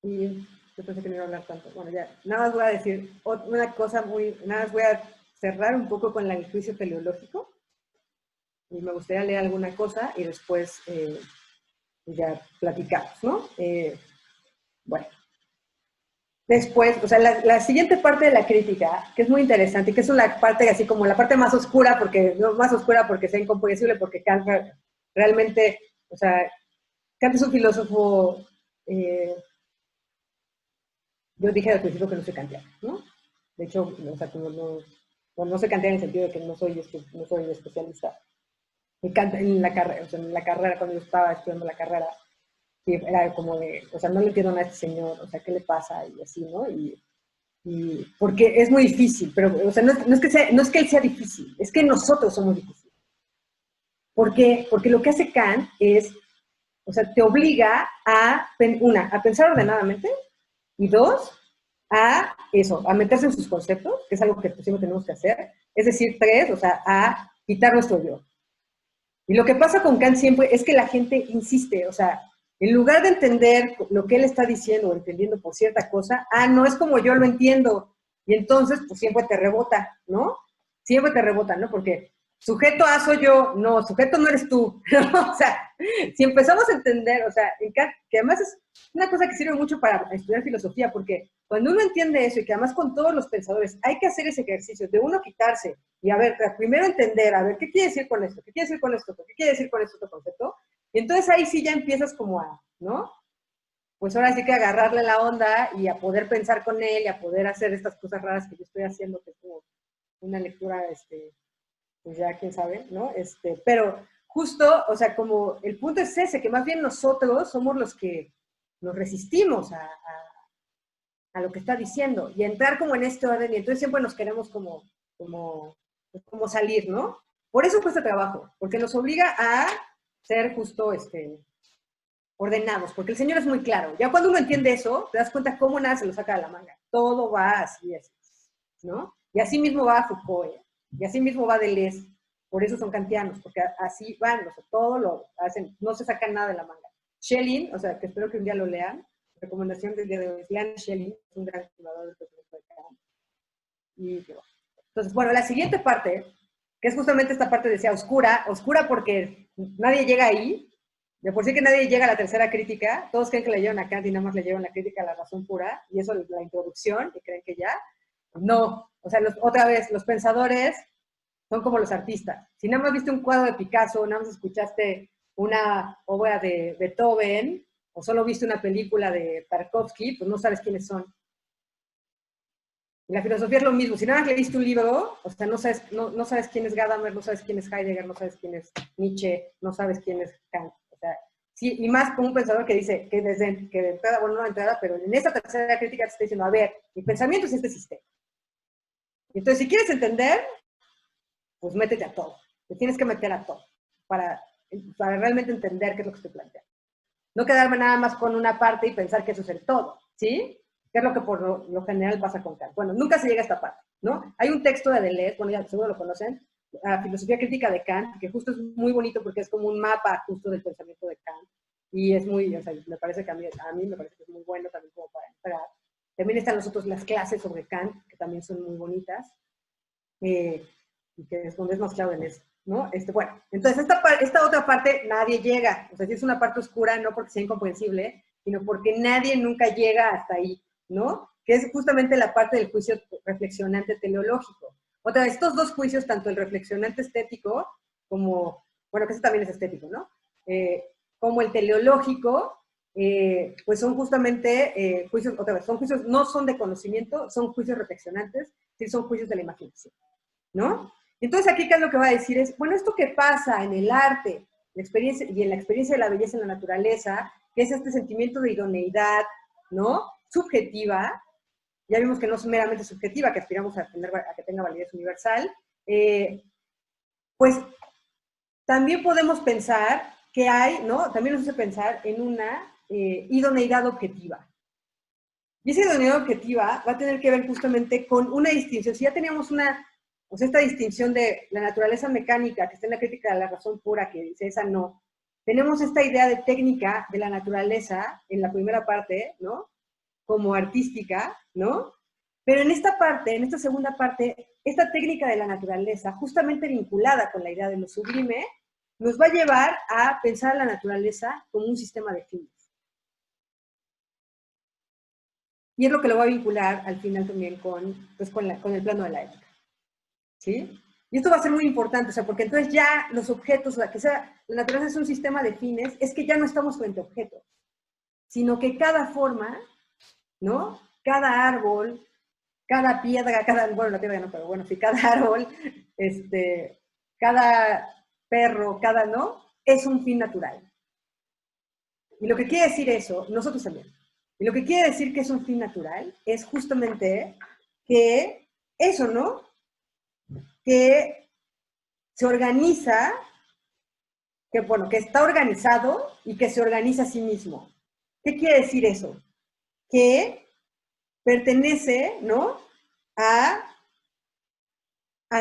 Y yo pensé que no iba a hablar tanto. Bueno, ya, nada más voy a decir una cosa muy, nada más voy a cerrar un poco con el juicio teleológico y me gustaría leer alguna cosa y después ya platicamos, ¿no? Bueno, después, o sea, la siguiente parte de la crítica, que es muy interesante, que es una parte así como la parte más oscura, porque no más oscura porque sea incomprensible, porque Kant realmente, o sea, Kant es un filósofo yo dije al principio que no soy kantiana, ¿no? De hecho, o sea, como no soy kantiana en el sentido de que no soy especialista en la carrera, o sea, en la carrera, cuando yo estaba estudiando la carrera, sí, era como de, o sea, no le entiendo a este señor, o sea, ¿qué le pasa? Y así, ¿no? Y porque es muy difícil, pero, o sea, no es que él sea difícil, es que nosotros somos difíciles. Porque lo que hace Kant es, o sea, te obliga a, a pensar ordenadamente, y dos, a eso, a meterse en sus conceptos, que es algo que pues, siempre tenemos que hacer. Es decir, tres, o sea, a quitar nuestro yo. Y lo que pasa con Kant siempre es que la gente insiste, o sea, en lugar de entender lo que él está diciendo o entendiendo por cierta cosa, no es como yo lo entiendo. Y entonces, pues siempre te rebota, ¿no? Siempre te rebota, ¿no? Porque sujeto A soy yo, no, sujeto no eres tú, ¿no? O sea, si empezamos a entender, o sea, en Kant, que además es una cosa que sirve mucho para estudiar filosofía, porque cuando uno entiende eso y que además con todos los pensadores hay que hacer ese ejercicio de uno quitarse y a ver, primero entender, a ver, ¿qué quiere decir con esto? ¿Qué quiere decir con esto? ¿Qué quiere decir con este otro concepto? Y entonces ahí sí ya empiezas como a, ¿no? Pues ahora sí que agarrarle la onda y a poder pensar con él y a poder hacer estas cosas raras que yo estoy haciendo, que es como una lectura, pues ya quién sabe, ¿no? Pero justo, o sea, como el punto es ese, que más bien nosotros somos los que nos resistimos a lo que está diciendo y entrar como en este orden y entonces siempre nos queremos como salir, ¿no? Por eso cuesta trabajo, porque nos obliga a ser justo ordenados, porque el Señor es muy claro. Ya cuando uno entiende eso, te das cuenta cómo nada se lo saca de la manga. Todo va así, ¿no? Y así mismo va Foucault, ¿eh? Y así mismo va Deleuze. Por eso son kantianos, porque así van, o sea, todo lo hacen, no se sacan nada de la manga. Schelling, o sea, que espero que un día lo lean, recomendación del día de hoy, lean Schelling, es un gran fundador del pensamiento de Kant. Y, entonces, bueno, la siguiente parte, que es justamente esta parte, decía, oscura porque nadie llega ahí, de por sí que nadie llega a la tercera crítica, todos creen que le llevan a Kant y nada más le llevan la crítica a la razón pura, y eso es la introducción, y creen que ya, no, o sea, otra vez, los pensadores son como los artistas. Si nada más viste un cuadro de Picasso, nada más escuchaste una obra de Beethoven, o solo viste una película de Tarkovsky, pues no sabes quiénes son. Y la filosofía es lo mismo. Si nada más leíste un libro, o sea, no sabes quién es Gadamer, no sabes quién es Heidegger, no sabes quién es Nietzsche, no sabes quién es Kant. O sea, sí, y más como un pensador que dice que desde que de entrada, bueno, no de entrada, pero en esta tercera crítica te está diciendo, a ver, mi pensamiento es este sistema. Y entonces, si quieres entender, pues métete a todo. Te tienes que meter a todo para realmente entender qué es lo que estoy planteando. No quedarme nada más con una parte y pensar que eso es el todo, ¿sí? Que es lo que por lo general pasa con Kant. Bueno, nunca se llega a esta parte, ¿no? Hay un texto de Deleuze, bueno, ya seguro lo conocen, la filosofía crítica de Kant, que justo es muy bonito porque es como un mapa justo del pensamiento de Kant. Y es muy, o sea, me parece que a mí me parece que es muy bueno también como para entrar. También están las clases sobre Kant, que también son muy bonitas. Y que es donde es más claro en eso, ¿no? Bueno, entonces esta otra parte nadie llega, o sea, si es una parte oscura, no porque sea incomprensible, sino porque nadie nunca llega hasta ahí, ¿no? Que es justamente la parte del juicio reflexionante teleológico. Otra vez, estos dos juicios, tanto el reflexionante estético, como, bueno, que ese también es estético, ¿no? Como el teleológico, pues son justamente juicios, otra vez, son juicios, no son de conocimiento, son juicios reflexionantes, sí son juicios de la imaginación, ¿no? Entonces aquí, ¿qué es lo que va a decir? Es, bueno, esto que pasa en el arte la experiencia, y en la experiencia de la belleza en la naturaleza, que es este sentimiento de idoneidad, ¿no? Subjetiva, ya vimos que no es meramente subjetiva, que aspiramos a que tenga validez universal, pues también podemos pensar que hay, ¿no? También nos hace pensar en una idoneidad objetiva. Y esa idoneidad objetiva va a tener que ver justamente con una distinción. Si ya teníamos pues esta distinción de la naturaleza mecánica, que está en la crítica de la razón pura, que dice esa no, tenemos esta idea de técnica de la naturaleza en la primera parte, ¿no? Como artística, ¿no? Pero en esta parte, en esta segunda parte, esta técnica de la naturaleza, justamente vinculada con la idea de lo sublime, nos va a llevar a pensar a la naturaleza como un sistema de fines. Y es lo que lo va a vincular al final también con el plano de la ética. ¿Sí? Y esto va a ser muy importante, o sea, porque entonces ya los objetos, o sea, que la naturaleza es un sistema de fines, es que ya no estamos frente a objetos, sino que cada forma, ¿no? Cada árbol, cada piedra, bueno, la piedra no, pero bueno, sí, cada árbol, cada perro, ¿no? Es un fin natural. Y lo que quiere decir eso, nosotros también, y lo que quiere decir que es un fin natural es justamente que eso, ¿no? Que se organiza, que bueno, que está organizado y que se organiza a sí mismo. ¿Qué quiere decir eso? Que pertenece, ¿no? A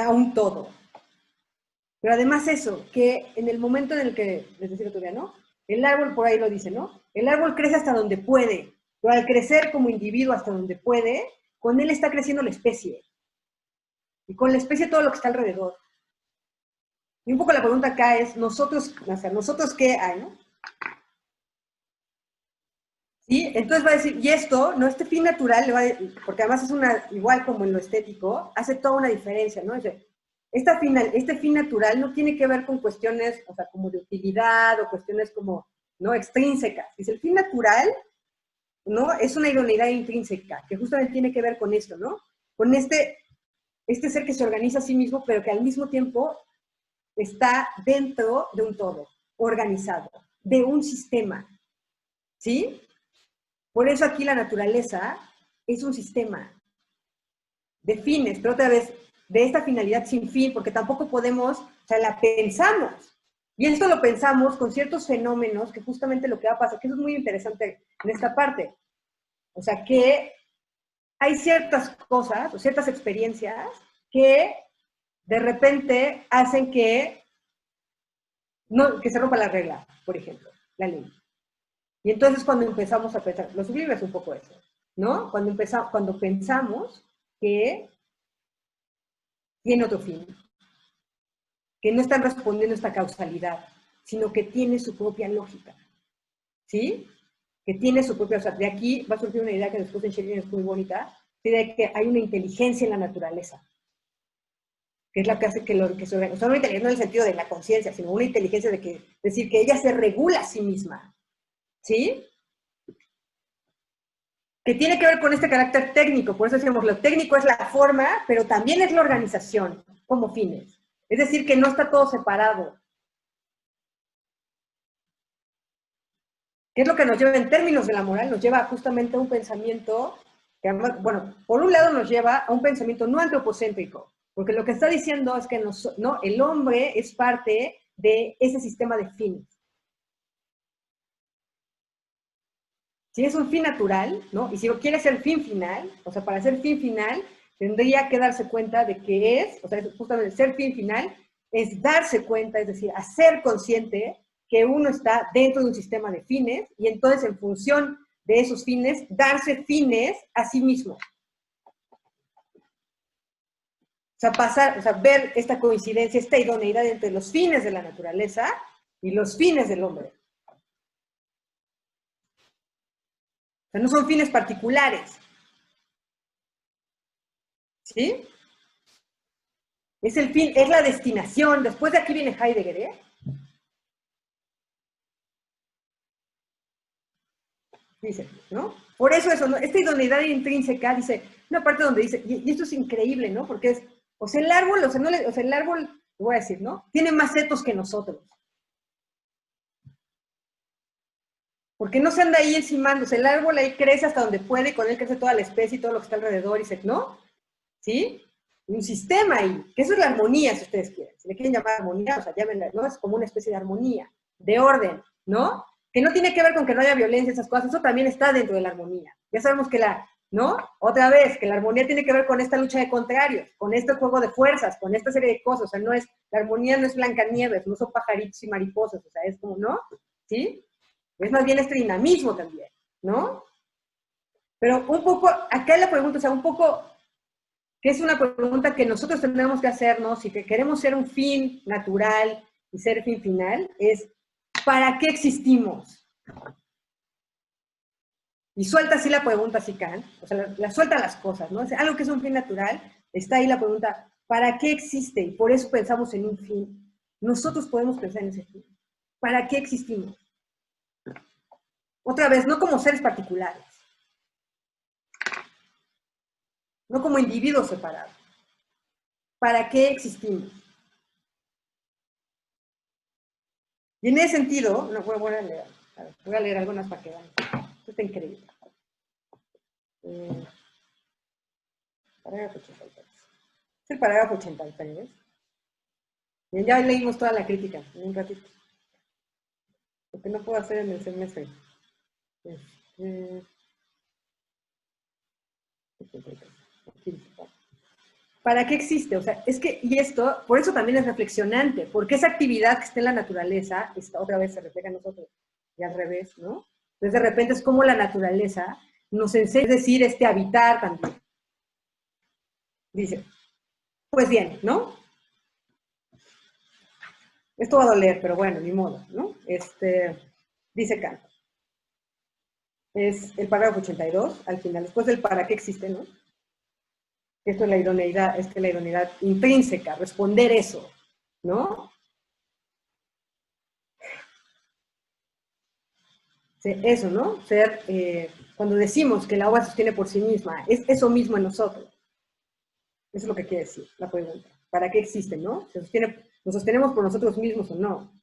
un todo. Pero además eso, que en el momento en el que, les decía otro día, ¿no? El árbol, por ahí lo dice, ¿no? El árbol crece hasta donde puede, pero al crecer como individuo hasta donde puede, con él está creciendo la especie. Y con la especie todo lo que está alrededor. Y un poco la pregunta acá es, nosotros, o sea, ¿nosotros qué hay, no? ¿Sí? Entonces va a decir, y esto, ¿no? Este fin natural, porque además es igual como en lo estético, hace toda una diferencia, ¿no? Dice, este fin natural no tiene que ver con cuestiones, o sea, como de utilidad o cuestiones como, ¿no? Extrínsecas. Dice, el fin natural, ¿no? Es una idoneidad intrínseca, que justamente tiene que ver con esto, ¿no? Con este ser que se organiza a sí mismo, pero que al mismo tiempo está dentro de un todo, organizado, de un sistema, ¿sí? Por eso aquí la naturaleza es un sistema de fines, pero otra vez, de esta finalidad sin fin, porque tampoco podemos, o sea, la pensamos. Y esto lo pensamos con ciertos fenómenos que justamente lo que va a pasar, que eso es muy interesante en esta parte. O sea, que hay ciertas cosas o ciertas experiencias que de repente hacen que se rompa la regla, por ejemplo, la ley. Y entonces cuando empezamos a pensar, lo sublime es un poco eso, ¿no? Cuando pensamos que tiene otro fin, que no están respondiendo a esta causalidad, sino que tiene su propia lógica, ¿sí? Que tiene su propia, o sea, de aquí va a surgir una idea que después en Schelling es muy bonita, de que hay una inteligencia en la naturaleza, que es la que hace que se organice, o sea, una inteligencia no en el sentido de la conciencia, sino una inteligencia de decir que ella se regula a sí misma, ¿sí? Que tiene que ver con este carácter técnico, por eso decimos, lo técnico es la forma, pero también es la organización, como fines. Es decir, que no está todo separado. ¿Qué es lo que nos lleva en términos de la moral? Nos lleva justamente a un pensamiento, que, bueno, por un lado nos lleva a un pensamiento no antropocéntrico, porque lo que está diciendo es que no, el hombre es parte de ese sistema de fines. Si es un fin natural, ¿no? Y si quiere ser fin final, o sea, para ser fin final, tendría que darse cuenta de que o sea, justamente ser fin final es darse cuenta, es decir, hacer consciente que uno está dentro de un sistema de fines y entonces en función de esos fines, darse fines a sí mismo. O sea, ver esta coincidencia, esta idoneidad entre los fines de la naturaleza y los fines del hombre. O sea, no son fines particulares. ¿Sí? Es el fin, es la destinación. Después de aquí viene Heidegger, ¿eh? Dice, ¿no? Por eso ¿no? Esta idoneidad intrínseca, dice, una parte donde dice, y esto es increíble, ¿no? Porque es, o sea, el árbol, o sea, el árbol, voy a decir, ¿no? Tiene más setos que nosotros. Porque no se anda ahí encimándose, el árbol ahí crece hasta donde puede, con él crece toda la especie y todo lo que está alrededor, y ¿no? ¿Sí? Un sistema ahí, que eso es la armonía, si ustedes quieren. Si le quieren llamar armonía, o sea, llámenla, ¿no? Es como una especie de armonía, de orden, ¿no? Que no tiene que ver con que no haya violencia, esas cosas, eso también está dentro de la armonía. Ya sabemos que ¿no? Otra vez, que la armonía tiene que ver con esta lucha de contrarios, con este juego de fuerzas, con esta serie de cosas, o sea, la armonía no es Blancanieves, no son pajaritos y mariposas, o sea, es como, ¿no? ¿Sí? Es más bien este dinamismo también, ¿no? Pero un poco, acá la pregunta, o sea, un poco, que es una pregunta que nosotros tenemos que hacernos, si que queremos ser un fin natural y ser fin final, es, ¿para qué existimos? Y suelta así la pregunta, así Kant, o sea, la suelta las cosas, ¿no? Es algo que es un fin natural, está ahí la pregunta, ¿para qué existe? Y por eso pensamos en un fin. Nosotros podemos pensar en ese fin. ¿Para qué existimos? Otra vez, no como seres particulares, no como individuos separados. ¿Para qué existimos? Y en ese sentido, voy a leer algunas para que vean. Esto está increíble. Parágrafo 83. Es el parágrafo 83. Bien, ya leímos toda la crítica en un ratito. Lo que no puedo hacer en el semestre. ¿Para qué existe? O sea, es que, y esto, por eso también es reflexionante, porque esa actividad que está en la naturaleza, otra vez se refleja en nosotros, y al revés, ¿no? Entonces, de repente es como la naturaleza nos enseña, es decir, habitar también. Dice, pues bien, ¿no? Esto va a doler, pero bueno, ni modo, ¿no? Dice Kant. Es el parágrafo 82, al final, después del para qué existe, ¿no? Esto es la idoneidad intrínseca, responder eso, ¿no? Eso, ¿no? Cuando decimos que la obra se sostiene por sí misma, es eso mismo en nosotros. Eso es lo que quiere decir la pregunta. ¿Para qué existe, no? ¿Nos sostenemos por nosotros mismos o no?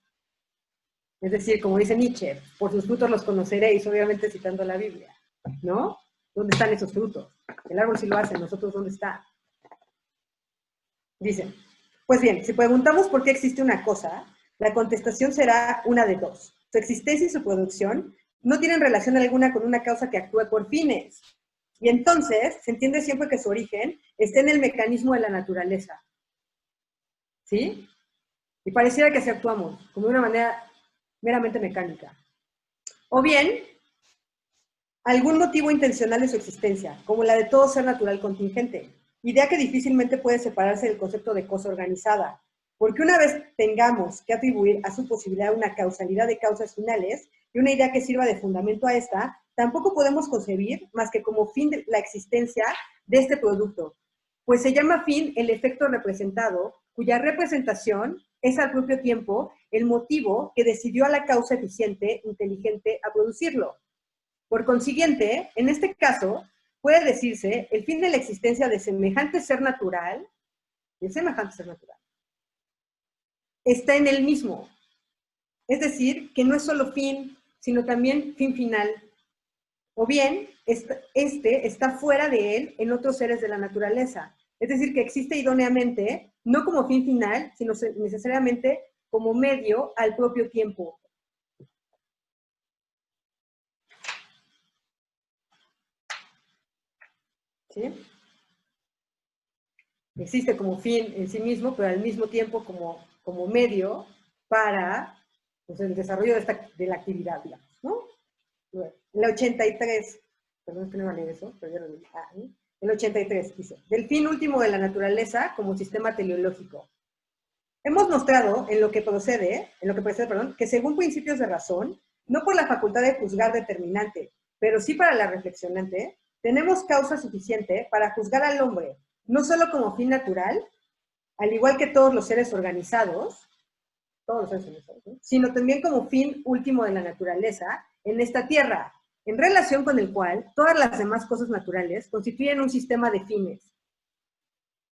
Es decir, como dice Nietzsche, por sus frutos los conoceréis, obviamente citando la Biblia, ¿no? ¿Dónde están esos frutos? El árbol sí lo hace, nosotros ¿dónde está? Dice, pues bien, si preguntamos por qué existe una cosa, la contestación será una de dos. Su existencia y su producción no tienen relación alguna con una causa que actúe por fines. Y entonces se entiende siempre que su origen está en el mecanismo de la naturaleza. ¿sí? Y pareciera que así actuamos, como de una manera meramente mecánica. O bien, algún motivo intencional de su existencia, como la de todo ser natural contingente, idea que difícilmente puede separarse del concepto de cosa organizada, porque una vez tengamos que atribuir a su posibilidad una causalidad de causas finales y una idea que sirva de fundamento a esta, tampoco podemos concebir más que como fin de la existencia de este producto, pues se llama fin el efecto representado, cuya representación es al propio tiempo el motivo que decidió a la causa eficiente, inteligente, a producirlo. Por consiguiente, en este caso, puede decirse el fin de la existencia de semejante ser natural, está en él mismo. Es decir, que no es solo fin, sino también fin final. O bien, este está fuera de él en otros seres de la naturaleza. Es decir, que existe idóneamente, no como fin final, sino necesariamente como medio al propio tiempo. ¿Sí? Existe como fin en sí mismo, pero al mismo tiempo como medio para pues, el desarrollo de la actividad, digamos, ¿no? El 83, perdón, es que no iba a leer eso, pero ya lo leí. El 83 dice, del fin último de la naturaleza como sistema teleológico. Hemos mostrado en lo que precede, que según principios de razón, no por la facultad de juzgar determinante, pero sí para la reflexionante, tenemos causa suficiente para juzgar al hombre, no solo como fin natural, al igual que todos los seres organizados, ¿no? Sino también como fin último de la naturaleza en esta tierra, en relación con el cual todas las demás cosas naturales constituyen un sistema de fines.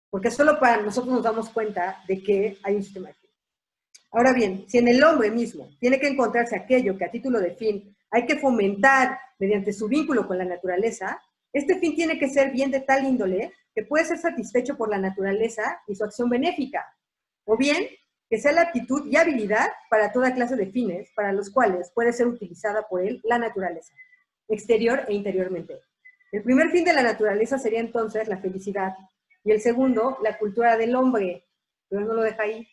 Porque solo para nosotros nos damos cuenta de que hay un sistema de fines. Ahora bien, si en el hombre mismo tiene que encontrarse aquello que a título de fin hay que fomentar mediante su vínculo con la naturaleza, este fin tiene que ser bien de tal índole que puede ser satisfecho por la naturaleza y su acción benéfica, o bien que sea la aptitud y habilidad para toda clase de fines para los cuales puede ser utilizada por él la naturaleza, exterior e interiormente. El primer fin de la naturaleza sería entonces la felicidad, y el segundo, la cultura del hombre, pero no lo deja ahí.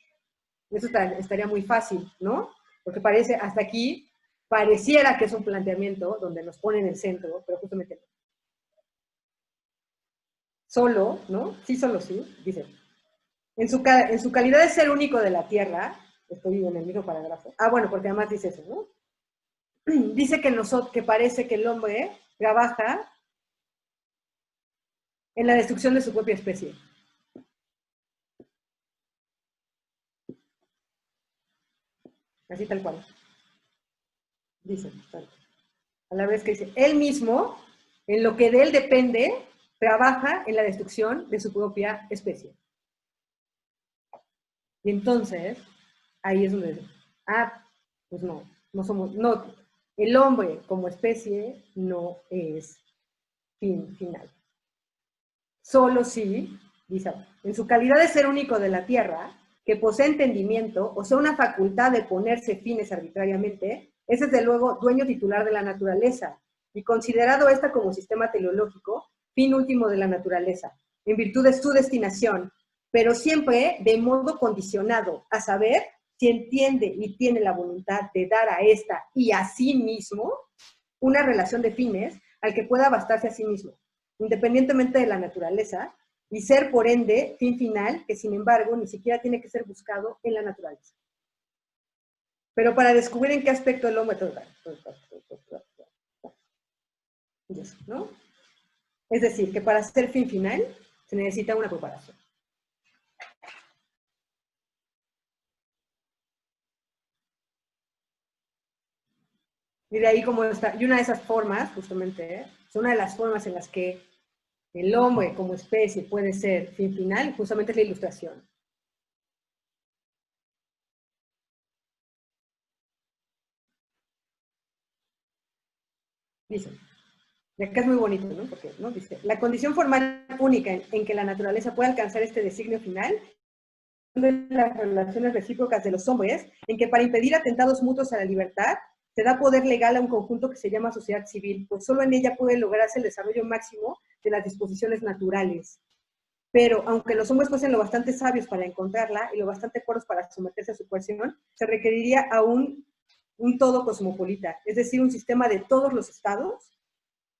Eso estaría muy fácil, ¿no? Porque parece, hasta aquí, pareciera que es un planteamiento donde nos pone en el centro, pero justamente no. Solo, ¿no? Sí, solo sí, dice. En su calidad de ser único de la Tierra, estoy en el mismo parágrafo. Bueno, porque además dice eso, ¿no? Dice que parece que el hombre trabaja en la destrucción de su propia especie. Así tal cual. Dice, a la vez que dice, él mismo, en lo que de él depende, trabaja en la destrucción de su propia especie. Y entonces, ahí es donde, pues no, el hombre como especie no es fin final. Solo si, dice, en su calidad de ser único de la Tierra, que posee entendimiento, o sea, una facultad de ponerse fines arbitrariamente, es desde luego dueño titular de la naturaleza, y considerado esta como sistema teleológico, fin último de la naturaleza, en virtud de su destinación, pero siempre de modo condicionado, a saber, si entiende y tiene la voluntad de dar a esta y a sí mismo una relación de fines al que pueda bastarse a sí mismo, independientemente de la naturaleza, y ser, por ende, fin final, que sin embargo ni siquiera tiene que ser buscado en la naturaleza. Pero para descubrir en qué aspecto el hombre... ¿no? Es decir, que para ser fin final se necesita una preparación. Y de ahí como está, y una de esas formas, justamente, es una de las formas en las que el hombre como especie puede ser fin final, justamente es la ilustración. Dice, y acá es muy bonito, ¿no? Porque, ¿no? Dice, la condición formal única en que la naturaleza puede alcanzar este designio final de las relaciones recíprocas de los hombres, en que para impedir atentados mutuos a la libertad, se da poder legal a un conjunto que se llama sociedad civil, pues solo en ella puede lograrse el desarrollo máximo de las disposiciones naturales. pero aunque los hombres fuesen lo bastante sabios para encontrarla y lo bastante cuerdos para someterse a su coerción, se requeriría aún un todo cosmopolita, es decir, un sistema de todos los estados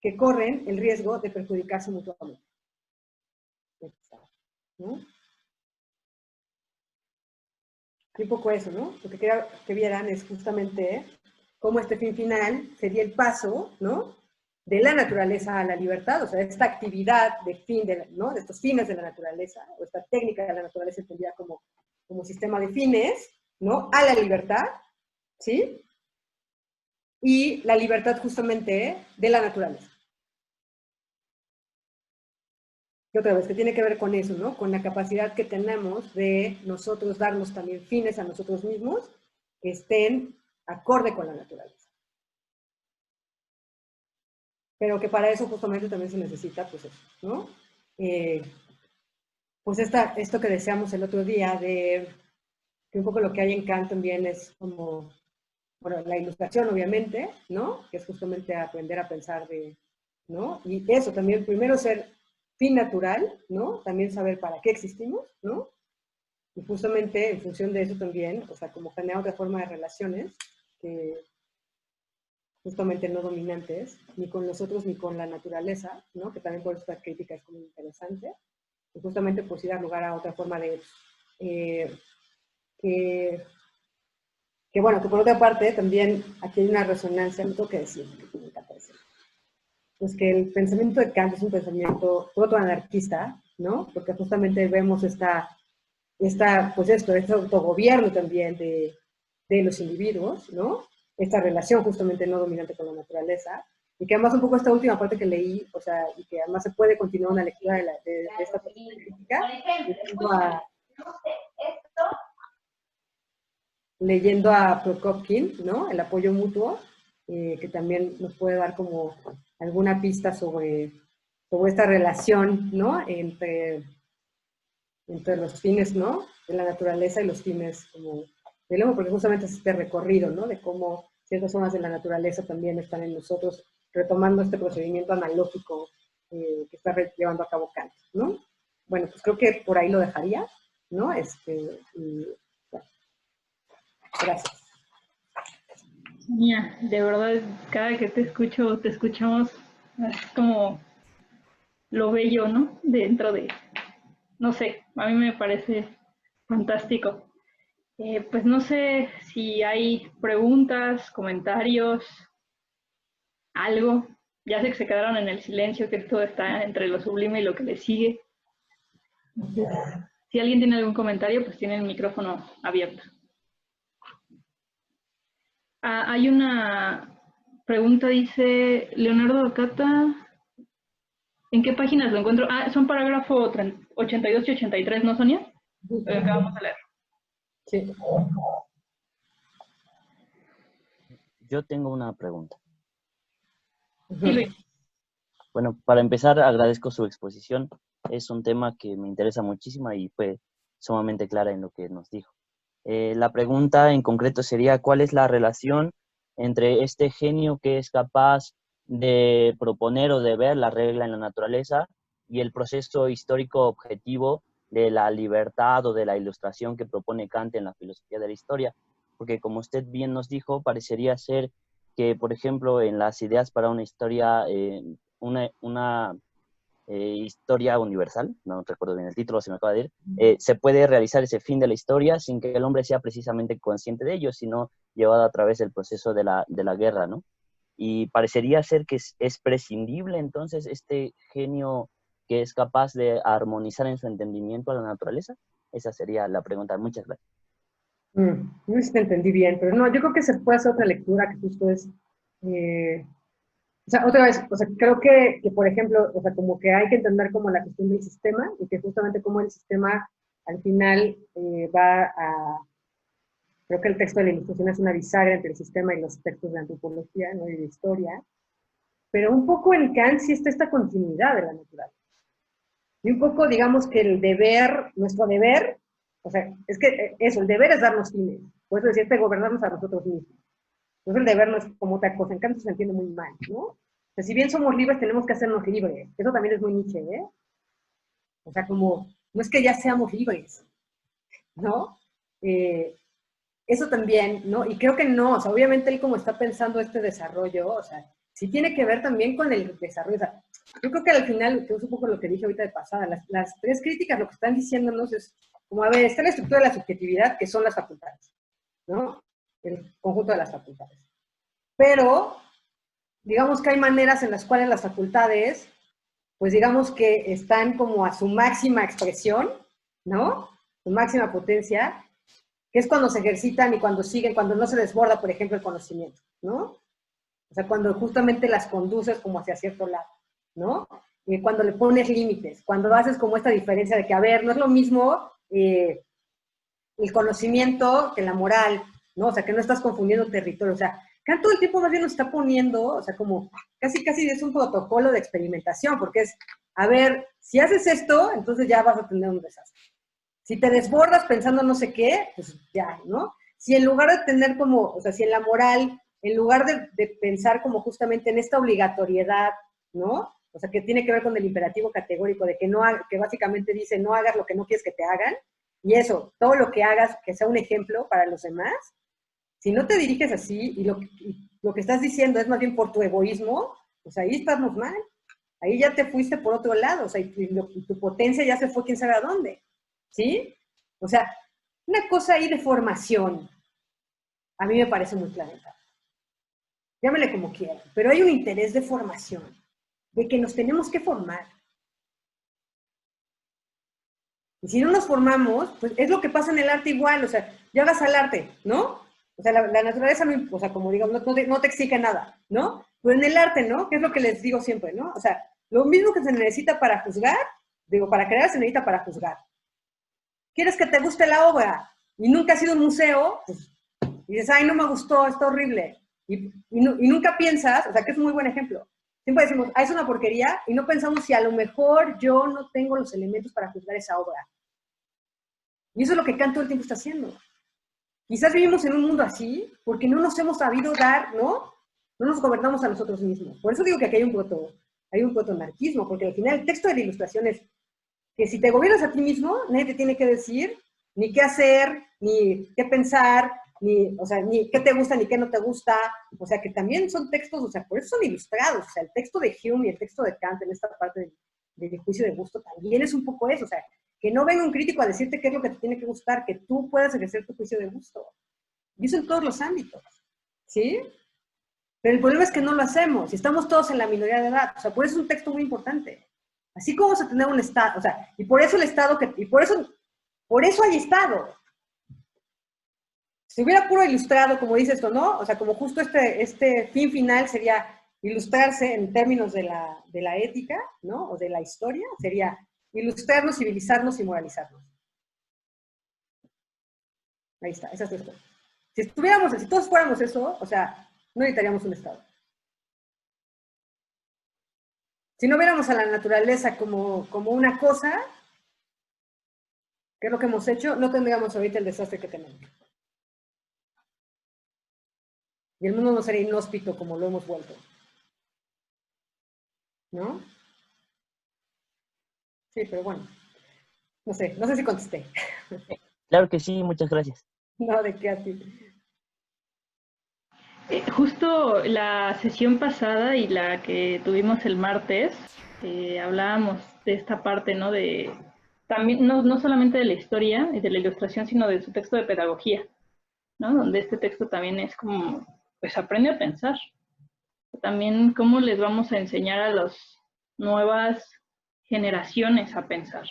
que corren el riesgo de perjudicarse mutuamente. ¿No? Y un poco eso, ¿no? Lo que quería que vieran es justamente cómo este fin final sería el paso, ¿no? De la naturaleza a la libertad, o sea, esta actividad de fin, ¿no? De estos fines de la naturaleza, o esta técnica de la naturaleza entendida como sistema de fines, ¿no? A la libertad, ¿sí? Y la libertad justamente de la naturaleza. Y otra vez, que tiene que ver con eso, ¿no? Con la capacidad que tenemos de nosotros darnos también fines a nosotros mismos que estén acorde con la naturaleza. Pero que para eso justamente también se necesita, pues eso, ¿no? Pues esto que deseamos el otro día, de que un poco lo que hay en Kant también es como, bueno, la ilustración obviamente, ¿no? Que es justamente aprender a pensar ¿no? Y eso también, primero ser fin natural, ¿no? También saber para qué existimos, ¿no? Y justamente en función de eso también, o sea, como generar otra forma de relaciones que justamente no dominantes, ni con nosotros ni con la naturaleza, ¿no? Que también por eso esta crítica es como interesante, y justamente pues ir a dar lugar a otra forma de, que bueno, que por otra parte también aquí hay una resonancia, no tengo que decir, me encanta decir, pues que el pensamiento de Kant es un pensamiento protoanarquista, ¿no? Porque justamente vemos pues este autogobierno también de los individuos, ¿no? Esta relación justamente no dominante con la naturaleza, y que además un poco esta última parte que leí, o sea, y que además se puede continuar una lectura de esta crítica, leyendo a Prokopkin, ¿no? El apoyo mutuo, que también nos puede dar como alguna pista sobre esta relación, ¿no? Entre los fines, ¿no? De la naturaleza y los fines como del hombre, porque justamente es este recorrido, ¿no? De cómo ciertas zonas de la naturaleza también están en nosotros, retomando este procedimiento analógico que está llevando a cabo Kant, ¿no? Bueno, pues creo que por ahí lo dejaría, ¿no? Y, bueno, gracias. Sonia, de verdad, cada que te escucho, te escuchamos, es como lo bello, ¿no? Dentro de, no sé, a mí me parece fantástico. Pues no sé si hay preguntas, comentarios, algo. Ya sé que se quedaron en el silencio, que esto está entre lo sublime y lo que le sigue. Entonces, si alguien tiene algún comentario, pues tiene el micrófono abierto. Hay una pregunta, dice Leonardo Acata. ¿En qué páginas lo encuentro? Son parágrafo 82 y 83, ¿no, Sonia? Acabamos de leer. Sí. Yo tengo una pregunta. Sí, Luis. Bueno, para empezar, agradezco su exposición. Es un tema que me interesa muchísimo y fue sumamente clara en lo que nos dijo. La pregunta en concreto sería, ¿cuál es la relación entre este genio que es capaz de proponer o de ver la regla en la naturaleza y el proceso histórico objetivo de la libertad o de la ilustración que propone Kant en la filosofía de la historia? Porque como usted bien nos dijo, parecería ser que, por ejemplo, en las ideas para una historia, una historia universal, no recuerdo bien el título, se me acaba de ir, se puede realizar ese fin de la historia sin que el hombre sea precisamente consciente de ello, sino llevado a través del proceso de la guerra, ¿no? Y parecería ser que es prescindible entonces este genio que es capaz de armonizar en su entendimiento a la naturaleza. Esa sería la pregunta. Muchas gracias. No sé si te entendí bien, pero no, yo creo que se puede hacer otra lectura que justo es, o sea, otra vez, o sea, creo que, por ejemplo, o sea, como que hay que entender como la cuestión del sistema y que justamente como el sistema al final va a, creo que el texto de la ilustración es una bisagra entre el sistema y los textos de antropología, ¿no? Y de historia, pero un poco en Kant sí está esta continuidad de la naturaleza. Y un poco, digamos que el deber, nuestro deber, o sea, es que eso, el deber es darnos fines. Por eso decía, gobernarnos a nosotros mismos. Entonces el deber no es como otra cosa, en cambio se entiende muy mal, ¿no? O sea, si bien somos libres, tenemos que hacernos libres. Eso también es muy Nietzsche, ¿eh? O sea, como, no es que ya seamos libres, ¿no? Eso también, ¿no? Y creo que no, o sea, obviamente él como está pensando este desarrollo, o sea, sí tiene que ver también con el desarrollo. O sea, yo creo que al final, que es un poco lo que dije ahorita de pasada, las tres críticas lo que están diciéndonos es, como, a ver, está la estructura de la subjetividad, que son las facultades, ¿no? El conjunto de las facultades. Pero, digamos que hay maneras en las cuales las facultades, pues digamos que están como a su máxima expresión, ¿no? Su máxima potencia, que es cuando se ejercitan y cuando siguen, cuando no se desborda, por ejemplo, el conocimiento, ¿no? O sea, cuando justamente las conduces como hacia cierto lado, ¿no? Cuando le pones límites, cuando haces como esta diferencia de que, a ver, no es lo mismo el conocimiento que la moral, ¿no? O sea, que no estás confundiendo territorio. O sea, Kant todo el tiempo más bien nos está poniendo, o sea, como casi es un protocolo de experimentación, porque es, a ver, si haces esto, entonces ya vas a tener un desastre. Si te desbordas pensando no sé qué, pues ya, ¿no? Si en lugar de tener como, o sea, si en la moral, en lugar de pensar como justamente en esta obligatoriedad, ¿no? O sea, que tiene que ver con el imperativo categórico de que no, que básicamente dice no hagas lo que no quieres que te hagan, y eso, todo lo que hagas que sea un ejemplo para los demás, si no te diriges así y lo que estás diciendo es más bien por tu egoísmo, pues ahí estamos mal. Ahí ya te fuiste por otro lado, o sea, y tu potencia ya se fue quién sabe a dónde. ¿Sí? O sea, una cosa ahí de formación, a mí me parece muy planetaria. Llámele como quieran, pero hay un interés de formación, de que nos tenemos que formar. Y si no nos formamos, pues es lo que pasa en el arte igual, o sea, ya vas al arte, ¿no? O sea, la naturaleza, no, o sea, como digamos, no te exige nada, ¿no? Pero en el arte, ¿no? Que es lo que les digo siempre, ¿no? O sea, lo mismo que se necesita para juzgar, digo, para crear se necesita para juzgar. ¿Quieres que te guste la obra y nunca has ido a un museo? Pues, y dices, ay, no me gustó, está horrible. Y nunca piensas, o sea, que es un muy buen ejemplo. Siempre decimos, ah, es una porquería, y no pensamos si a lo mejor yo no tengo los elementos para juzgar esa obra. Y eso es lo que Kant todo el tiempo está haciendo. Quizás vivimos en un mundo así porque no nos hemos sabido dar, ¿no? No nos gobernamos a nosotros mismos. Por eso digo que aquí hay un proto-anarquismo, porque al final el texto de la ilustración es que si te gobiernas a ti mismo, nadie te tiene que decir ni qué hacer, ni qué pensar, ni, o sea, ni qué te gusta, ni qué no te gusta. O sea, que también son textos, o sea, por eso son ilustrados. O sea, el texto de Hume y el texto de Kant en esta parte del juicio de gusto también es un poco eso. O sea, que no venga un crítico a decirte qué es lo que te tiene que gustar, que tú puedas ejercer tu juicio de gusto. Y eso en todos los ámbitos, ¿sí? Pero el problema es que no lo hacemos y estamos todos en la minoría de edad. O sea, por eso es un texto muy importante. Así como vamos a tener un Estado, o sea, y por eso el Estado, y por eso hay Estado. Si hubiera puro ilustrado, como dice esto, ¿no? O sea, como justo este fin final sería ilustrarse en términos de la ética, ¿no? O de la historia, sería ilustrarnos, civilizarnos y moralizarnos. Ahí está, esas tres cosas. Si todos fuéramos eso, o sea, no necesitaríamos un Estado. Si no viéramos a la naturaleza como una cosa, que es lo que hemos hecho, no tendríamos ahorita el desastre que tenemos. Y el mundo no sería inhóspito como lo hemos vuelto. ¿No? Sí, pero bueno. No sé si contesté. Claro que sí, muchas gracias. No, de qué a ti. Justo la sesión pasada y la que tuvimos el martes, hablábamos de esta parte, ¿no? De también, no solamente de la historia y de la ilustración, sino de su texto de pedagogía, ¿no? Donde este texto también es como, pues aprende a pensar. También cómo les vamos a enseñar a las nuevas generaciones a pensar,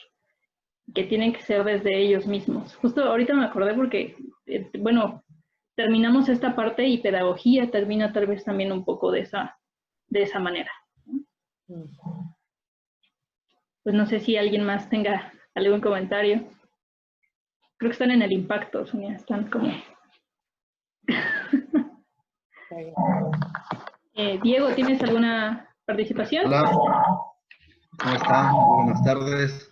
que tienen que ser desde ellos mismos. Justo ahorita me acordé porque, bueno, terminamos esta parte y pedagogía termina tal vez también un poco de esa manera. Pues no sé si alguien más tenga algún comentario. Creo que están en el impacto, Sonia, están como... Diego, ¿tienes alguna participación? Hola, ¿cómo están? Buenas tardes.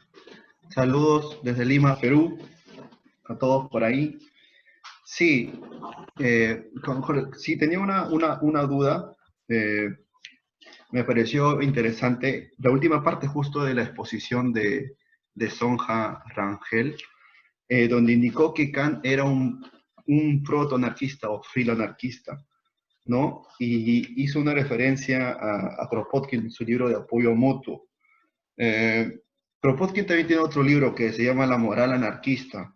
Saludos desde Lima, Perú, a todos por ahí. Sí, sí tenía una duda. Me pareció interesante la última parte justo de la exposición de de Sonja Rangel, donde indicó que Kant era un proto-anarquista o filoanarquista, ¿no? Y hizo una referencia a Kropotkin en su libro de apoyo mutuo. Kropotkin también tiene otro libro que se llama La moral anarquista,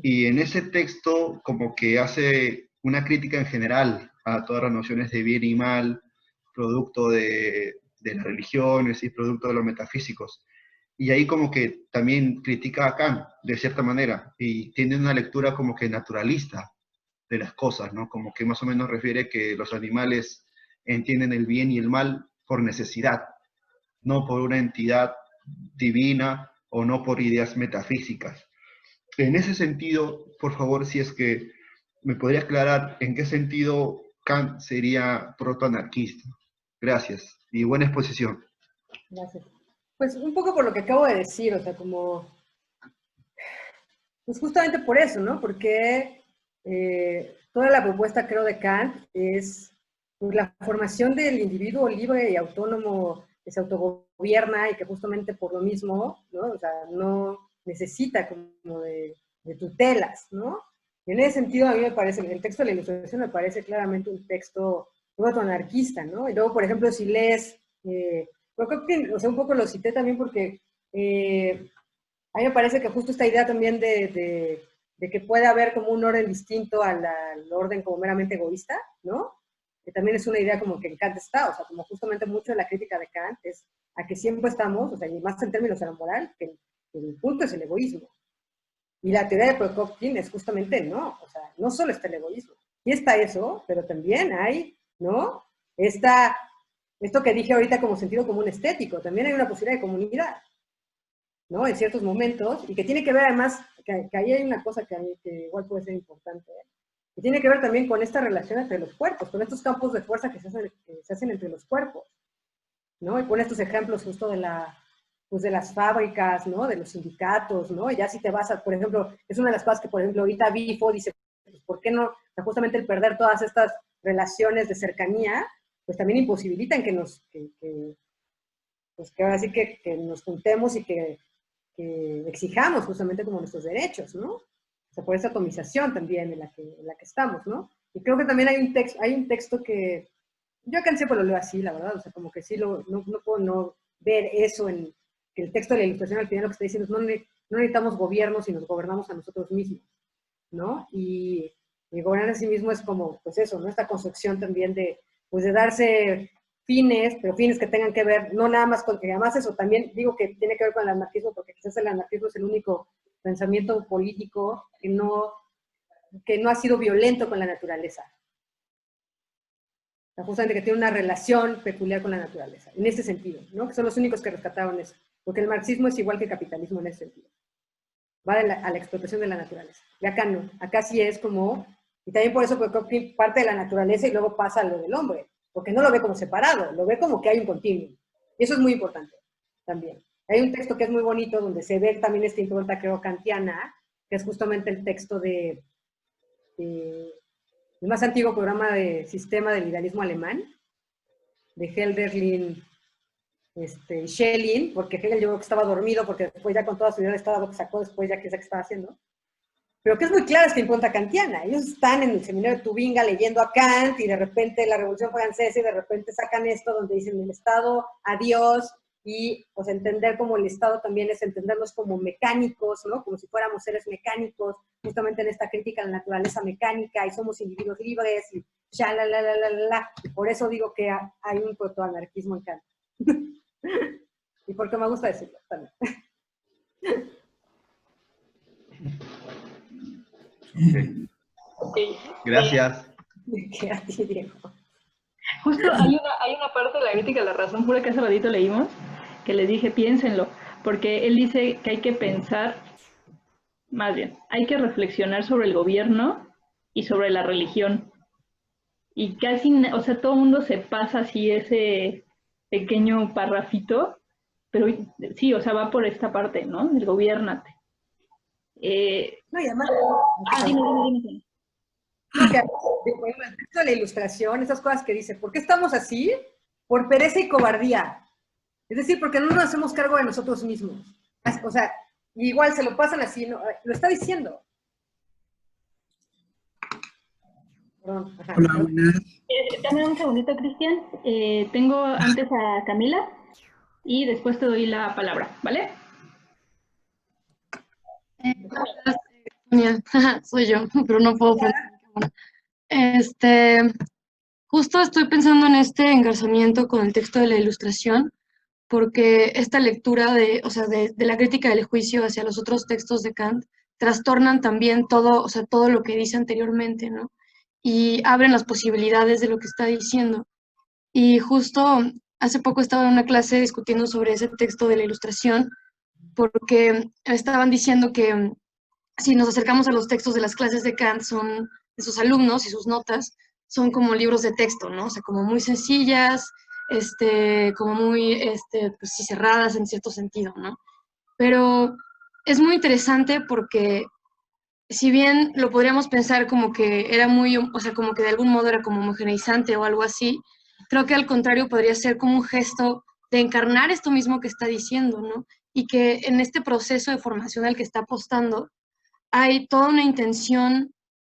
y en ese texto como que hace una crítica en general a todas las nociones de bien y mal, producto de las religiones y producto de los metafísicos. Y ahí como que también critica a Kant, de cierta manera, y tiene una lectura como que naturalista de las cosas, ¿no? Como que más o menos refiere que los animales entienden el bien y el mal por necesidad, no por una entidad divina o no por ideas metafísicas. En ese sentido, por favor, si es que me podría aclarar en qué sentido Kant sería protoanarquista. Gracias y buena exposición. Gracias. Pues un poco por lo que acabo de decir, o sea, como, pues justamente por eso, ¿no? Porque toda la propuesta, creo, de Kant es pues, la formación del individuo libre y autónomo que se autogobierna y que justamente por lo mismo, ¿no? O sea, no necesita como de tutelas, ¿no? Y en ese sentido, a mí me parece, el texto de la Ilustración me parece claramente un texto proto-anarquista, ¿no? Y luego, por ejemplo, si lees, creo que, o sea, un poco lo cité también porque a mí me parece que justo esta idea también de que puede haber como un orden distinto al orden como meramente egoísta, ¿no? Que también es una idea como que en Kant está, o sea, como justamente mucho de la crítica de Kant es a que siempre estamos, o sea, y más en términos de la moral, que el punto es el egoísmo. Y la teoría de Kropotkin es justamente no, o sea, no solo está el egoísmo, sí está eso, pero también hay, ¿no? Esto que dije ahorita como sentido común estético, también hay una posibilidad de comunidad, ¿no? En ciertos momentos, y que tiene que ver además, que ahí hay una cosa que igual puede ser importante, que tiene que ver también con esta relación entre los cuerpos, con estos campos de fuerza que se hacen entre los cuerpos, ¿no? Y pone estos ejemplos justo pues de las fábricas, ¿no? De los sindicatos, ¿no? Y ya si te vas a, por ejemplo, es una de las cosas que, por ejemplo, ahorita Bifo dice, pues, ¿por qué no? O sea, justamente el perder todas estas relaciones de cercanía, pues también imposibilitan que pues que ahora sí que nos juntemos y que exijamos justamente como nuestros derechos, ¿no? O sea, por esa atomización también en la que estamos, ¿no? Y creo que también hay un texto que, yo acá siempre lo leo así, la verdad, o sea, como que sí, no puedo no ver eso en que el texto de la Ilustración al final lo que está diciendo es no necesitamos gobiernos y nos gobernamos a nosotros mismos, ¿no? Y gobernar a sí mismo es como, pues eso, ¿no? Esta concepción también pues de darse fines, pero fines que tengan que ver, no nada más con, que además eso también digo que tiene que ver con el anarquismo, porque quizás el anarquismo es el único pensamiento político que no ha sido violento con la naturaleza. O sea, justamente que tiene una relación peculiar con la naturaleza, en ese sentido, ¿no? Que son los únicos que rescataron eso. Porque el marxismo es igual que el capitalismo en ese sentido. Va a la explotación de la naturaleza. Y acá no. Acá sí es como, y también por eso porque parte de la naturaleza y luego pasa a lo del hombre. Porque no lo ve como separado, lo ve como que hay un continuum. Y eso es muy importante también. Hay un texto que es muy bonito donde se ve también esta impronta, creo, kantiana, que es justamente el texto el más antiguo programa de sistema del idealismo alemán, de Hölderlin y Schelling, porque Hegel yo creo que estaba dormido, porque después ya con toda su idea de estado que sacó después ya que sé qué estaba haciendo, pero que es muy clara esta impronta kantiana. Ellos están en el seminario de Tubinga leyendo a Kant y de repente la Revolución Francesa y de repente sacan esto donde dicen el Estado, adiós, y pues entender como el Estado también es entendernos como mecánicos, ¿no? Como si fuéramos seres mecánicos, justamente en esta crítica a la naturaleza mecánica y somos individuos libres y ya la. Y por eso digo que hay un protoanarquismo en Kant. Y porque me gusta decirlo también. Okay. Gracias. ¿Qué a ti, Diego? Justo hay una parte de la crítica de la razón pura que hace ratito leímos, que les dije, piénsenlo, porque él dice que hay que pensar, más bien, hay que reflexionar sobre el gobierno y sobre la religión. Y casi, o sea, todo el mundo se pasa así ese pequeño parrafito, pero sí, o sea, va por esta parte, ¿no? El gobiérnate. No, y además... dime. El texto de la Ilustración, esas cosas que dice, ¿por qué estamos así? Por pereza y cobardía. Es decir, porque no nos hacemos cargo de nosotros mismos. O sea, igual se lo pasan así, ¿no? Lo está diciendo. Perdón, ajá. Hola, buenas. Dame un segundito, Cristian. Tengo antes a Camila y después te doy la palabra, ¿vale? Sonia, soy yo, pero no puedo prender la cámara. Justo estoy pensando en este engarzamiento con el texto de la Ilustración, porque esta lectura o sea, de la crítica del juicio hacia los otros textos de Kant trastornan también todo, o sea, todo lo que dice anteriormente, ¿no? Y abren las posibilidades de lo que está diciendo. Y justo hace poco estaba en una clase discutiendo sobre ese texto de la Ilustración, porque estaban diciendo que si nos acercamos a los textos de las clases de Kant, son de sus alumnos y sus notas, son como libros de texto, ¿no? O sea, como muy sencillas, como muy, pues sí, cerradas en cierto sentido, ¿no? Pero es muy interesante porque si bien lo podríamos pensar como que era muy, o sea, como que de algún modo era como homogeneizante o algo así, creo que al contrario podría ser como un gesto de encarnar esto mismo que está diciendo, ¿no? Y que en este proceso de formación al que está apostando, hay toda una intención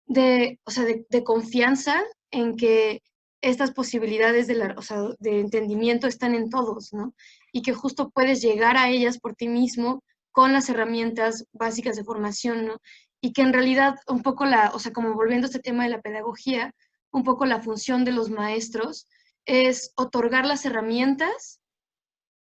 de, o sea, de confianza en que estas posibilidades o sea, de entendimiento están en todos, ¿no? Y que justo puedes llegar a ellas por ti mismo con las herramientas básicas de formación, ¿no? Y que en realidad un poco o sea, como volviendo a este tema de la pedagogía, un poco la función de los maestros es otorgar las herramientas